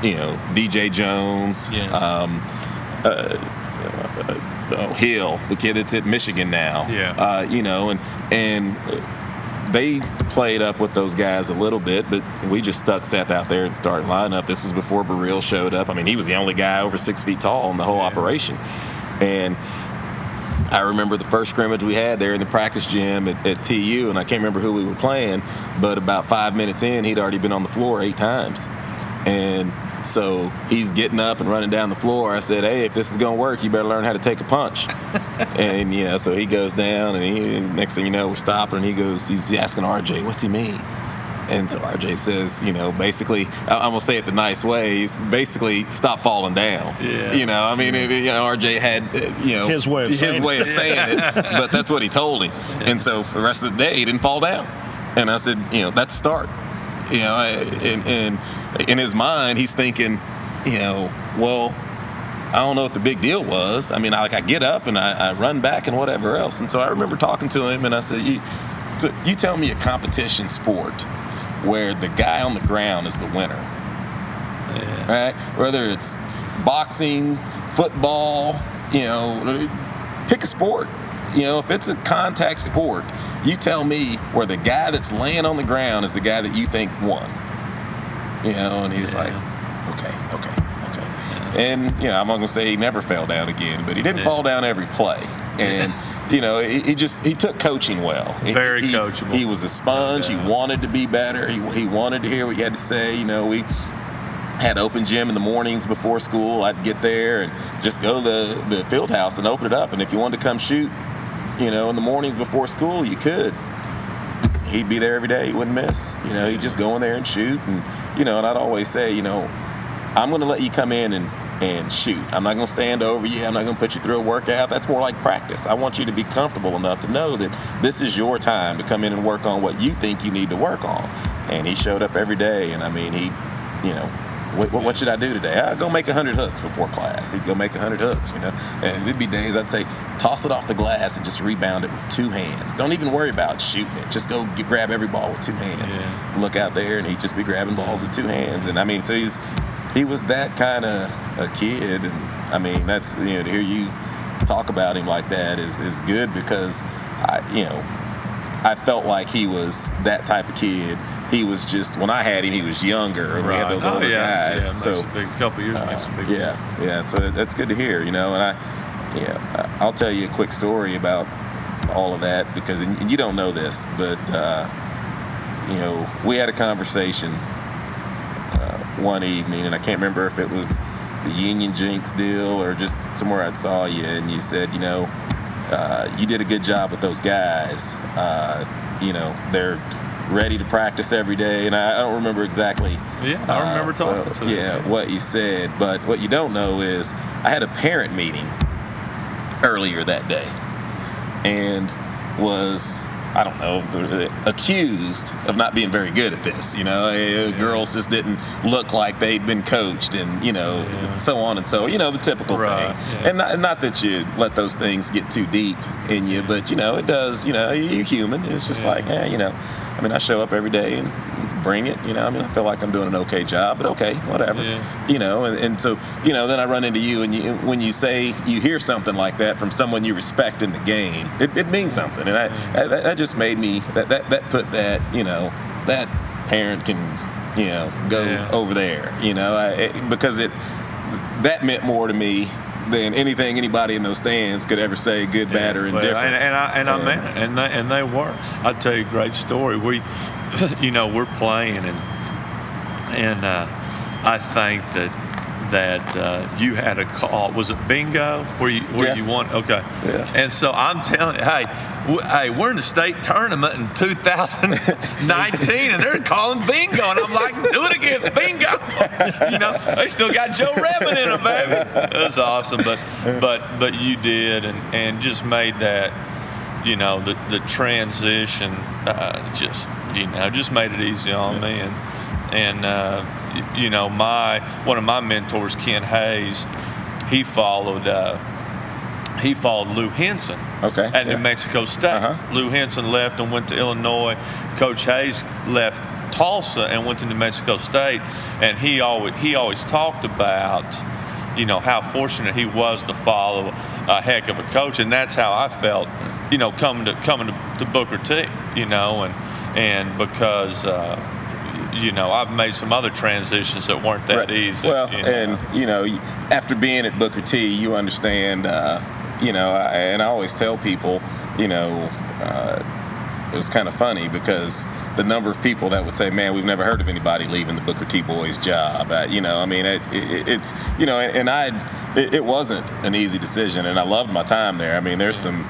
You know, DJ Jones, Hill, the kid that's at Michigan now. You know, and they played up with those guys a little bit, but we just sat out there and started lining up. This was before Burrell showed up. I mean, he was the only guy over 6 feet tall in the whole operation. And I remember the first scrimmage we had there in the practice gym at TU, and I can't remember who we were playing, but about 5 minutes in, he'd already been on the floor 8 times. And so he's getting up and running down the floor. I said, hey, if this is going to work, you better learn how to take a punch. And, you know, so he goes down, and next thing you know, we're stopping, and he's asking RJ, what's he mean? And so RJ says, you know, basically, I'm going to say it the nice way, he's basically stop falling down. You know, I mean, you know, RJ had, you know, his way of saying it, but that's what he told him. And so for the rest of the day, he didn't fall down. And I said, you know, that's a start. You know, and in his mind, he's thinking, you know, well, I don't know what the big deal was. I mean, I get up and I run back and whatever else. And so I remember talking to him, and I said, you tell me a competition sport where the guy on the ground is the winner, right? Whether it's boxing, football, you know, pick a sport. You know, if it's a contact sport, you tell me where the guy that's laying on the ground is the guy that you think won. You know, and he's like, okay. And, you know, I'm not going to say he never fell down again, but he didn't fall down every play. And, you know, he took coaching well. Very coachable. He was a sponge. He wanted to be better. He wanted to hear what you had to say. You know, we had open gym in the mornings before school. I'd get there and just go to the field house and open it up. And if you wanted to come shoot, you know, in the mornings before school, you could. He'd be there every day. He wouldn't miss. You know, he'd just go in there and shoot. And, you know, and I'd always say, you know, I'm going to let you come in and shoot. I'm not going to stand over you. I'm not going to put you through a workout. That's more like practice. I want you to be comfortable enough to know that this is your time to come in and work on what you think you need to work on. And he showed up every day. And, I mean, he, you know, what should I do today? I'll go make 100 hooks before class. He'd go make 100 hooks, you know. And there'd be days I'd say, toss it off the glass and just rebound it with 2 hands. Don't even worry about shooting it. Just go grab every ball with 2 hands. Look out there, and he'd just be grabbing balls with 2 hands. And, I mean, so he was that kind of a kid. And, I mean, that's, you know, to hear you talk about him like that is good, because, I felt like he was that type of kid. He was just, when I had him, he was younger. We had those older guys. Yeah, so a couple years makes a big difference. Yeah. So that's good to hear, you know. And I'll tell you a quick story about all of that, because and you don't know this, but you know, we had a conversation one evening, and I can't remember if it was the Union Jinx deal or just somewhere I saw you, and you said, you know, you did a good job with those guys. You know, they're ready to practice every day, and I don't remember exactly. Yeah, I remember talking to them. What you said, but what you don't know is I had a parent meeting earlier that day, and was, I don't know, accused of not being very good at this. You know, girls just didn't look like they'd been coached, and, you know, so on and so, you know, the typical thing. Yeah. And not that you let those things get too deep in you, but, you know, it does, you know, you're human. It's just like, you know, I mean, I show up every day and bring it, you know. I mean, I feel like I'm doing an okay job, but okay, whatever. You know, and so, you know, then I run into you, and when you say you hear something like that from someone you respect in the game, it means something. And that just made me, that put that, you know, that parent can, you know, go over there, you know, because that meant more to me than anything anybody in those stands could ever say, good, bad, or indifferent. And I meant it, and they were. I'll tell you a great story. We, you know, we're playing, and I think that you had a call. Was it bingo where you won? Okay. Yeah. And so I'm telling you, hey, we're in the state tournament in 2019, and they're calling bingo, and I'm like, do it again, bingo. They still got Joe Redmond in them, baby. It was awesome, but you did, and just made that, the transition, just made it easy on me, and one of my mentors, Ken Hayes, he followed Lou Henson at New Mexico State. Lou Henson left and went to Illinois. Coach Hayes left Tulsa and went to New Mexico State, and he always talked about how fortunate he was to follow a heck of a coach, and that's how I felt coming to Booker T, and because I've made some other transitions that weren't that easy. Well, and after being at Booker T, you understand. And I always tell people, it was kind of funny because the number of people that would say, "Man, we've never heard of anybody leaving the Booker T boys job." It wasn't an easy decision, and I loved my time there. I mean, there's some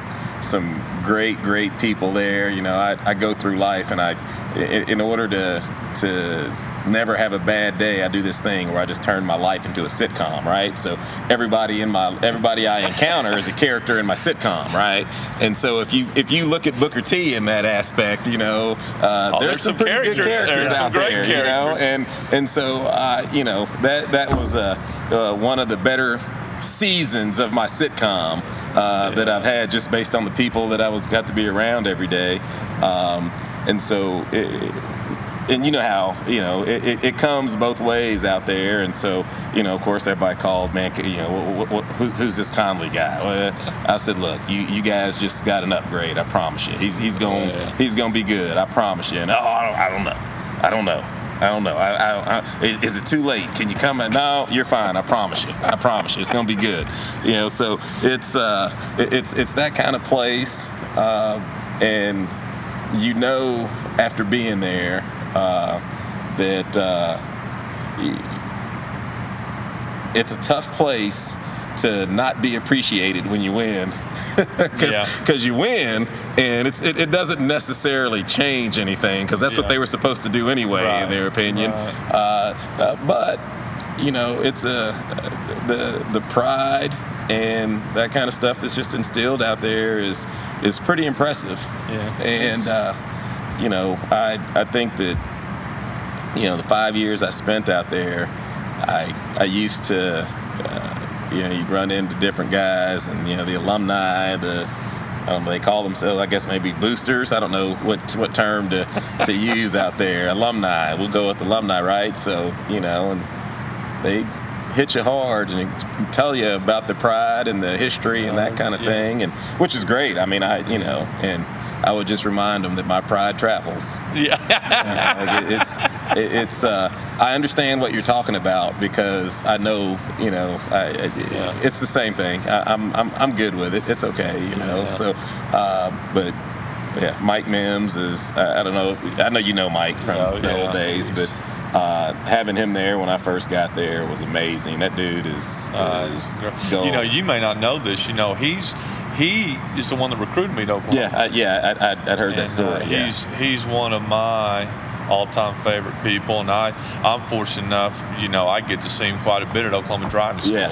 great people there. I go through life, and in order to never have a bad day, I do this thing where I just turn my life into a sitcom, right? So everybody I encounter is a character in my sitcom, right? And so if you look at Booker T in that aspect, there's some pretty good characters out there, and so that was one of the better seasons of my sitcom that I've had, just based on the people that I got to be around every day, and so. And you know how, it comes both ways out there. And so, of course, everybody called, man, who's this Conley guy? Well, I said, look, you guys just got an upgrade. I promise you. He's going to be good. I promise you. And I don't know. Is it too late? Can you come in? No, you're fine. I promise you. It's going to be good. So it's that kind of place. And after being there, that it's a tough place to not be appreciated when you win, because you win, and it doesn't necessarily change anything, because that's what they were supposed to do anyway, in their opinion. But it's the pride and that kind of stuff that's just instilled out there is pretty impressive. And I think that the 5 years I spent out there, I used to you'd run into different guys, and the alumni, they call themselves, I guess, maybe boosters. I don't know what term to use out there. Alumni. We'll go with alumni, right? So and they hit you hard and tell you about the pride and the history and that kind of thing, and which is great. I mean, and I would just remind them that my pride travels. I understand what you're talking about, because I know, it's the same thing. I'm good with it. It's okay, So, but Mike Mims is. I don't know. I know Mike from the old days, but having him there when I first got there was amazing. That dude is gold. You may not know this. He is the one that recruited me to Oklahoma. I'd heard that story. He's one of my all-time favorite people, and I'm fortunate enough, I get to see him quite a bit at Oklahoma Driving School.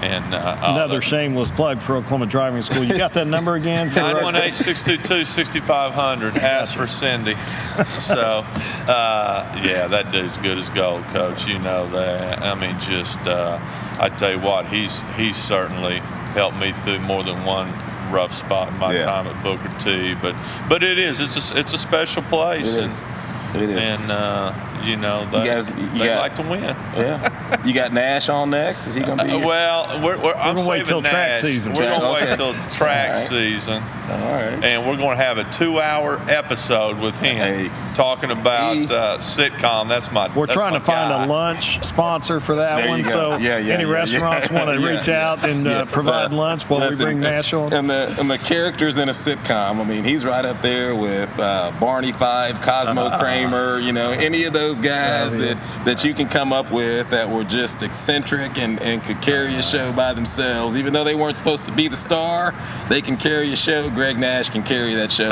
And another shameless plug for Oklahoma Driving School. You got that number again? 918-622-6500. Ask for Cindy. So, that dude's good as gold, Coach. You know that. I mean, I tell you what, he's certainly helped me through more than one rough spot in my time at Booker T. But it's a special place. It is. And they like to win. Yeah. You got Nash on next? Is he going to be here? Well, I'm going to wait till track season. We're going to wait till track season. All right. And we're going to have a 2-hour episode with him talking about sitcom. That's We're trying to find a lunch sponsor for that one. So any restaurants want to reach out and provide lunch while we bring Nash on. And the characters in a sitcom, I mean, he's right up there with Barney Fife, Cosmo Kramer, any of those those guys that you can come up with that were just eccentric and could carry a show by themselves. Even though they weren't supposed to be the star, they can carry a show. Greg Nash can carry that show.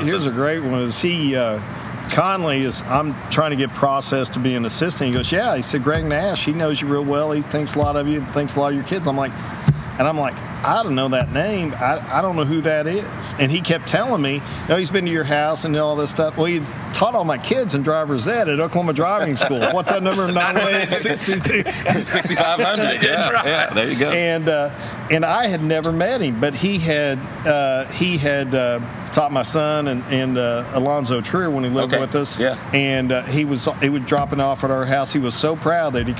Here's a great one. Conley I'm trying to get processed to be an assistant. He goes, yeah. He said, Greg Nash, he knows you real well. He thinks a lot of you, thinks a lot of your kids. I'm like, I don't know that name. I don't know who that is. And he kept telling me, he's been to your house and all this stuff. Well, he taught all my kids in driver's ed at Oklahoma Driving School. What's that number? 918-622-6500. Yeah, there you go. And I had never met him, but he had taught my son and Alonzo Trier when he lived with us. Yeah. And he was dropping off at our house. He was so proud that he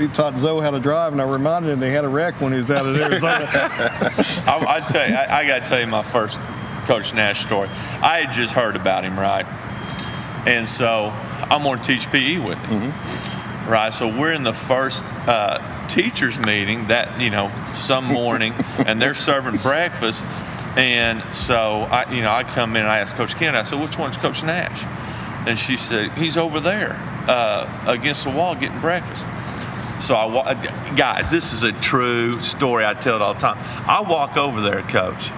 taught Zoe how to drive, and I reminded him they had a wreck when he was out in Arizona. I tell you, I got to tell you my first Coach Nash story. I had just heard about him, right? And so I'm going to teach PE with him, right? So we're in the first teachers meeting that some morning, and they're serving breakfast. And so I come in and I ask Coach Ken, I said, which one's Coach Nash? And she said, he's over there against the wall getting breakfast. So guys, this is a true story. I tell it all the time. I walk over there, Coach.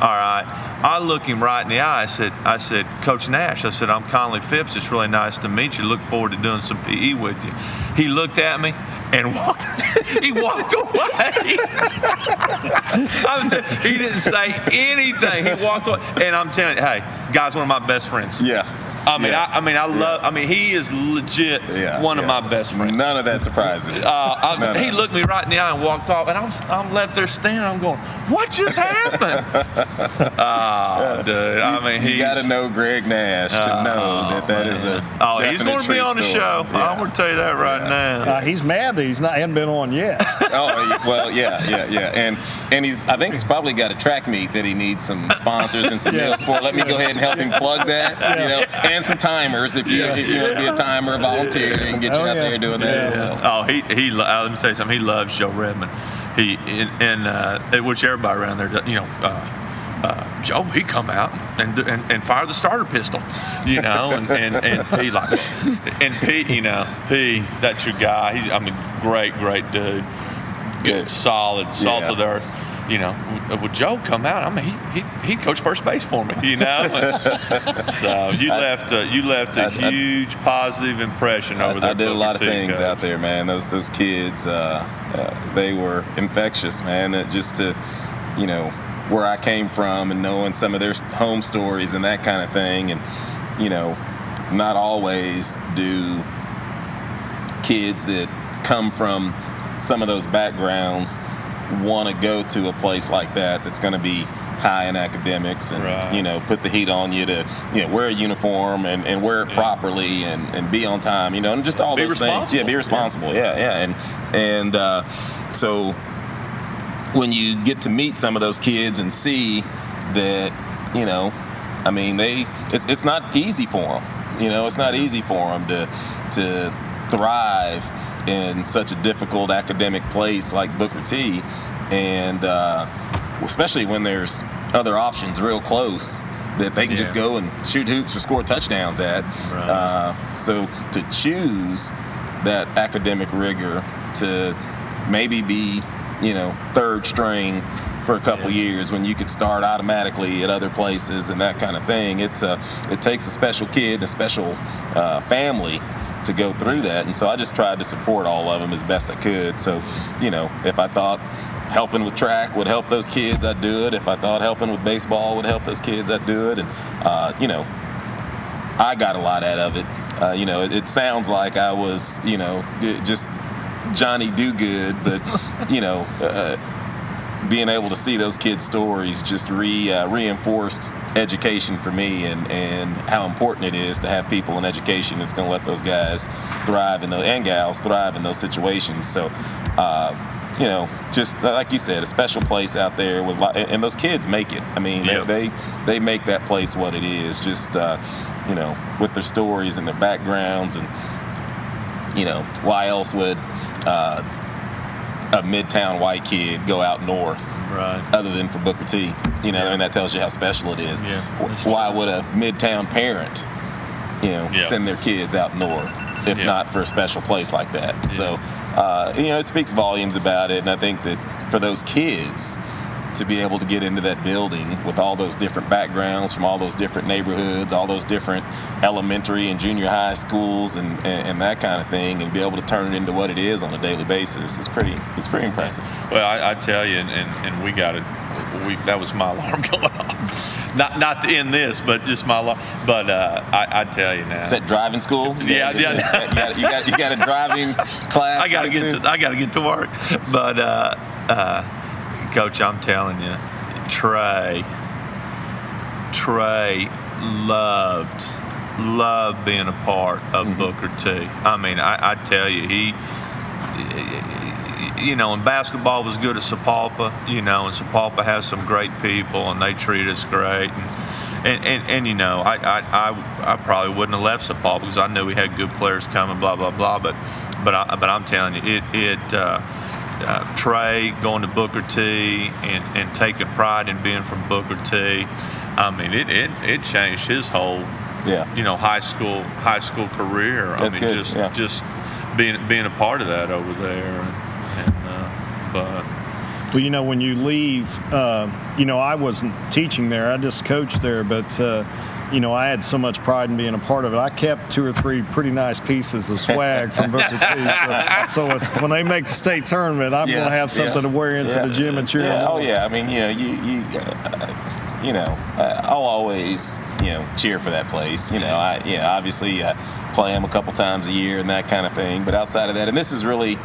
All right. I look him right in the eye. I said, Coach Nash, I said, I'm Conley Phipps. It's really nice to meet you. Look forward to doing some PE with you. He looked at me and walked away. He didn't say anything. He walked away. And I'm telling you, hey, guy's one of my best friends. Yeah. He is legit one of my best friends. None of that surprises. He looked me right in the eye and walked off, and I'm left there standing. I'm going, what just happened? Dude. You got to know Greg Nash to know that is a. He's going to be on the show. Yeah. I'm going to tell you that right now. He's mad that he hasn't been on yet. And I think he's probably got a track meet that he needs some sponsors and some deals for. Let me go ahead and help him plug that. And some timers if you want to be a timer, a volunteer, and get you out there doing that as well. Let me tell you something. He loves Joe Redmond. Which everybody around there does. Joe, he come out and fire the starter pistol, and P P, that's your guy. Great dude, good, solid, salt of the earth. Would Joe come out? He coached first base for me. So you left a huge positive impression over there. I did a lot of things out there, man. Those kids, they were infectious, man. Just to, where I came from and knowing some of their home stories and that kind of thing, and not always do kids that come from some of those backgrounds want to go to a place like that's going to be high in academics and put the heat on you to wear a uniform and wear it properly and be on time, and just all those things. Be responsible. And so when you get to meet some of those kids and see that it's not easy for them. It's not easy for them to thrive in such a difficult academic place like Booker T, and especially when there's other options real close that they can just go and shoot hoops or score touchdowns at. Right. So to choose that academic rigor to maybe be, third string for a couple years when you could start automatically at other places and that kind of thing, it takes a special kid and a special family to go through that. And so I just tried to support all of them as best I could. So, if I thought helping with track would help those kids, I'd do it. If I thought helping with baseball would help those kids, I'd do it. And, I got a lot out of it. It sounds like I was, just Johnny Do-Good, but, being able to see those kids' stories just reinforced education for me and how important it is to have people in education that's going to let those guys thrive and gals thrive in those situations. So, just like you said, a special place out there and those kids make it. They make that place what it is. Just with their stories and their backgrounds, and why else would a Midtown white kid go out north, other than for Booker T? And that tells you how special it is. Yeah, why would a Midtown parent send their kids out north, if not for a special place like that. Yeah. So, it speaks volumes about it. And I think that for those kids to be able to get into that building with all those different backgrounds from all those different neighborhoods, all those different elementary and junior high schools and that kind of thing, and be able to turn it into what it is on a daily basis, it's pretty impressive. Well, I tell you, and we got it. That was my alarm going off. Not to end this, but just my alarm. But I tell you now. Is that driving school? Yeah. You got a driving class. I got to get to work. But Coach, I'm telling you, Trey loved being a part of Booker T. I mean, I tell you, he. And basketball was good at Sapulpa, and Sapulpa has some great people, and they treat us great. And I probably wouldn't have left Sapulpa because I knew we had good players coming, blah, blah, blah. But I'm telling you, Trey going to Booker T and taking pride in being from Booker T, I mean, it changed his whole, high school career. That's good. Just being a part of that over there. But when you leave, I wasn't teaching there. I just coached there, but I had so much pride in being a part of it. I kept 2 or 3 pretty nice pieces of swag from Booker T. So when they make the state tournament, I'm going to have something to wear into the gym and cheer them on. Oh yeah, I mean, I'll always cheer for that place. Obviously play them a couple times a year and that kind of thing. But outside of that, and this is really.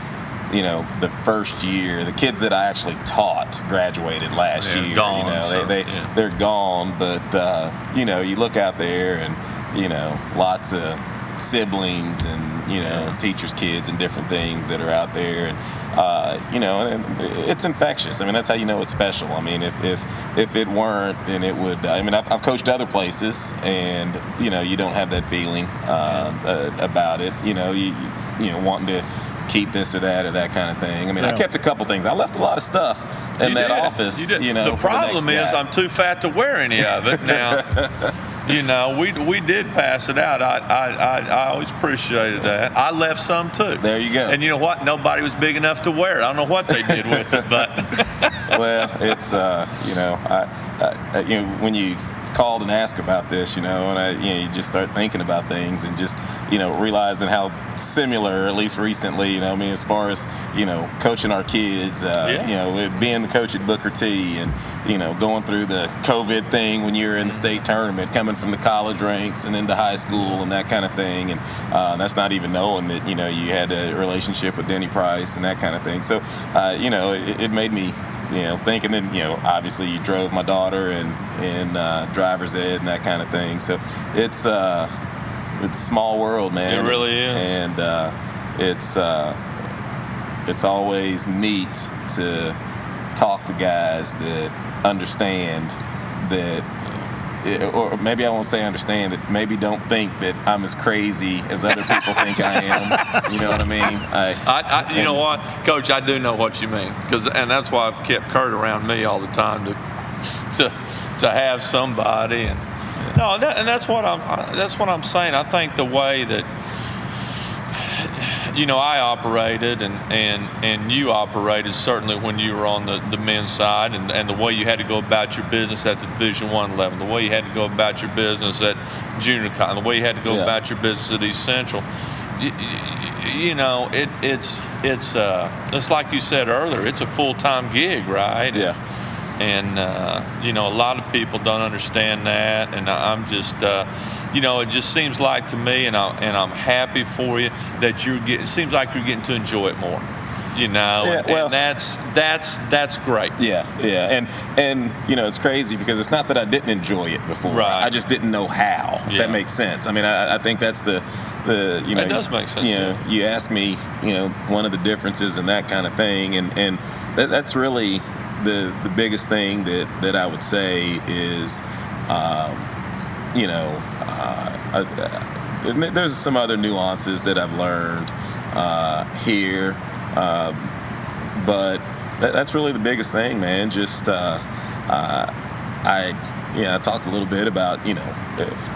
The first year, the kids that I actually taught graduated last year. Gone, they're gone, but you look out there and lots of siblings and teachers' kids and different things that are out there, and and it's infectious. I mean, that's how you know it's special. I mean, if it weren't, then it would. I mean, I've coached other places, and you don't have that feeling about it. You wanting to keep this or that kind of thing. I mean, I kept a couple things. I left a lot of stuff in that office. You did. The problem is I'm too fat to wear any of it. Now, we did pass it out. I always appreciated that. I left some too. There you go. And you know what? Nobody was big enough to wear it. I don't know what they did with it, but well, it's when you called and asked about this, and you just start thinking about things and just realizing how similar, at least recently, as far as coaching our kids, being the coach at Booker T, and going through the COVID thing when you were in the state tournament, coming from the college ranks and into high school and that kind of thing, and that's not even knowing that you had a relationship with Denny Price and that kind of thing. So it made me thinking that, obviously you drove my daughter in driver's ed and that kind of thing. So it's a small world, man. It really is. And it's always neat to talk to guys that understand that, or maybe I won't say understand, that maybe don't think that I'm as crazy as other people think I am. You know what I mean? You know what, Coach? I do know what you mean, and that's why I've kept Curt around me all the time to have somebody. And that's what I'm saying. I think the way that I operated and you operated, certainly when you were on the men's side, and the way you had to go about your business at the Division I level, the way you had to go about your business at junior college, the way you had to go about your business at East Central. It's like you said earlier, it's a full-time gig, right? Yeah. And a lot of people don't understand that, and I'm just it just seems like to me, and I'm happy for you that it seems like you're getting to enjoy it more, and that's great. Yeah, and it's crazy because it's not that I didn't enjoy it before. Right. I just didn't know how. If that makes sense. I mean, I think that's the It does make sense. You ask me, one of the differences and that kind of thing, and that's really the biggest thing that I would say is, there's some other nuances that I've learned here, but that's really the biggest thing, man. Just I talked a little bit about,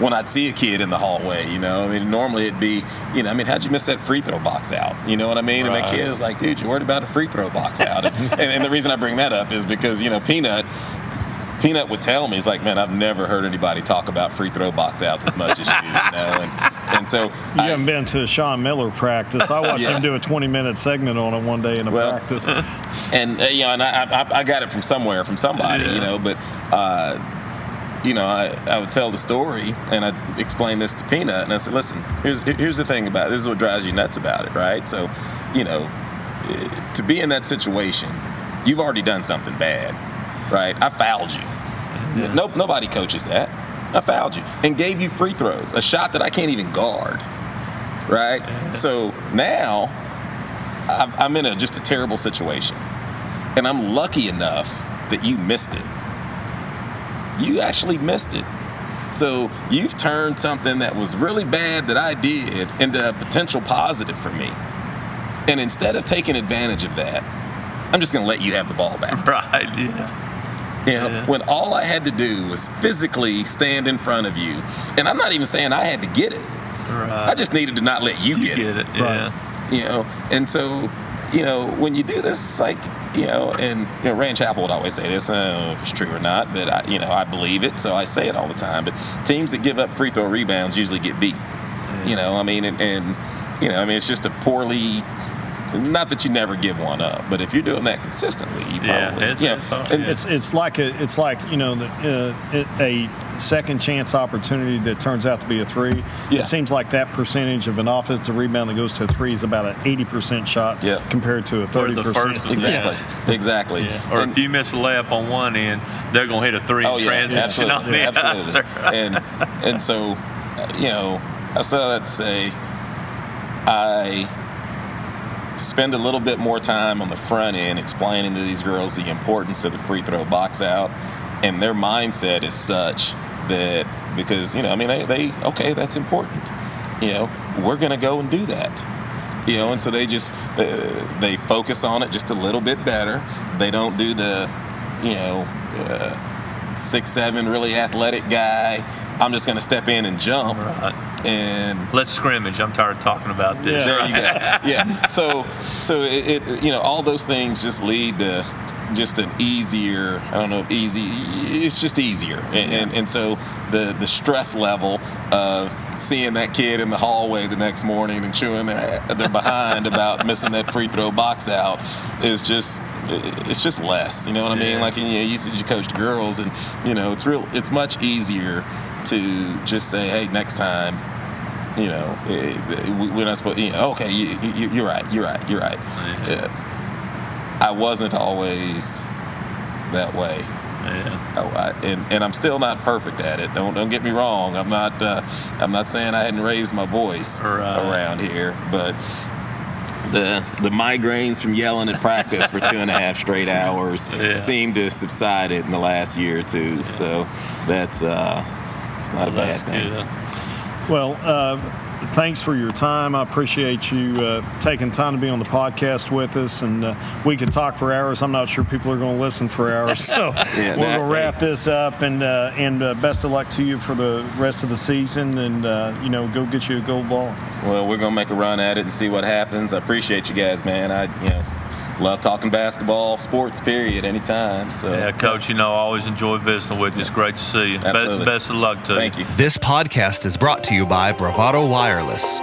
when I'd see a kid in the hallway, I mean, normally it'd be, how'd you miss that free throw box out? You know what I mean? Right. And that kid is like, dude, you worried about a free throw box out? and the reason I bring that up is because, Peanut would tell me, he's like, man, I've never heard anybody talk about free throw box outs as much as you do, And so you haven't been to a Sean Miller practice. I watched him do a 20-minute segment on it one day in a practice. And and I got it from somebody, but I would tell the story and I'd explain this to Peanut, and I said, listen, here's the thing about it. This is what drives you nuts about it, right? So, to be in that situation, you've already done something bad, right? I fouled you. Yeah. Nobody coaches that. I fouled you and gave you free throws, a shot that I can't even guard, right? Yeah. So now I'm in just a terrible situation, and I'm lucky enough that you missed it. You actually missed it. So you've turned something that was really bad that I did into a potential positive for me. And instead of taking advantage of that, I'm just going to let you have the ball back. Right, yeah. When all I had to do was physically stand in front of you. And I'm not even saying I had to get it. Right. I just needed to not let you get it. Yeah. Right. And so, when you do this, it's like, and Rand Chappell would always say this. I don't know if it's true or not, but I believe it, so I say it all the time. But teams that give up free throw rebounds usually get beat. It's just a poorly. Not that you never give one up, but if you're doing that consistently, you probably. It's like a second chance opportunity that turns out to be a three. Yeah. It seems like that percentage of an offensive rebound that goes to a three is about an 80% shot compared to a 30%. Exactly. Exactly. Yeah. Or if you miss a layup on one end, they're going to hit a three in transition on the other. And so, I say that to say, I spend a little bit more time on the front end explaining to these girls the importance of the free throw box out, and their mindset is such that because that's important. We're going to go and do that. And so they just they focus on it just a little bit better. They don't do the 6'7" really athletic guy. I'm just going to step in and jump. Right. And let's scrimmage. I'm tired of talking about this. There you go. Yeah. So it all those things just lead to just an easier. I don't know if easy. It's just easier. And so the stress level of seeing that kid in the hallway the next morning and chewing their behind about missing that free throw box out is just. It's just less. You know what I mean? Like you said, you coached girls, and it's much easier to just say, hey, next time, we're not supposed. Okay, you're right. I wasn't always that way. Yeah. And I'm still not perfect at it. Don't get me wrong. I'm not saying I hadn't raised my voice around here, but. The migraines from yelling at practice for 2.5 straight hours seem to have subsided in the last year or two. So that's it's not a bad thing. Good. Well, thanks for your time. I appreciate you taking time to be on the podcast with us. And we could talk for hours. I'm not sure people are going to listen for hours. So we're going to wrap this up. And best of luck to you for the rest of the season. And, go get you a gold ball. Well, we're going to make a run at it and see what happens. I appreciate you guys, man. I love talking basketball, sports, period, anytime. So. Yeah, Coach, I always enjoy visiting with you. It's great to see you. Absolutely. Best of luck to you. Thank you. This podcast is brought to you by Bravado Wireless.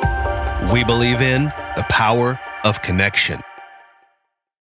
We believe in the power of connection.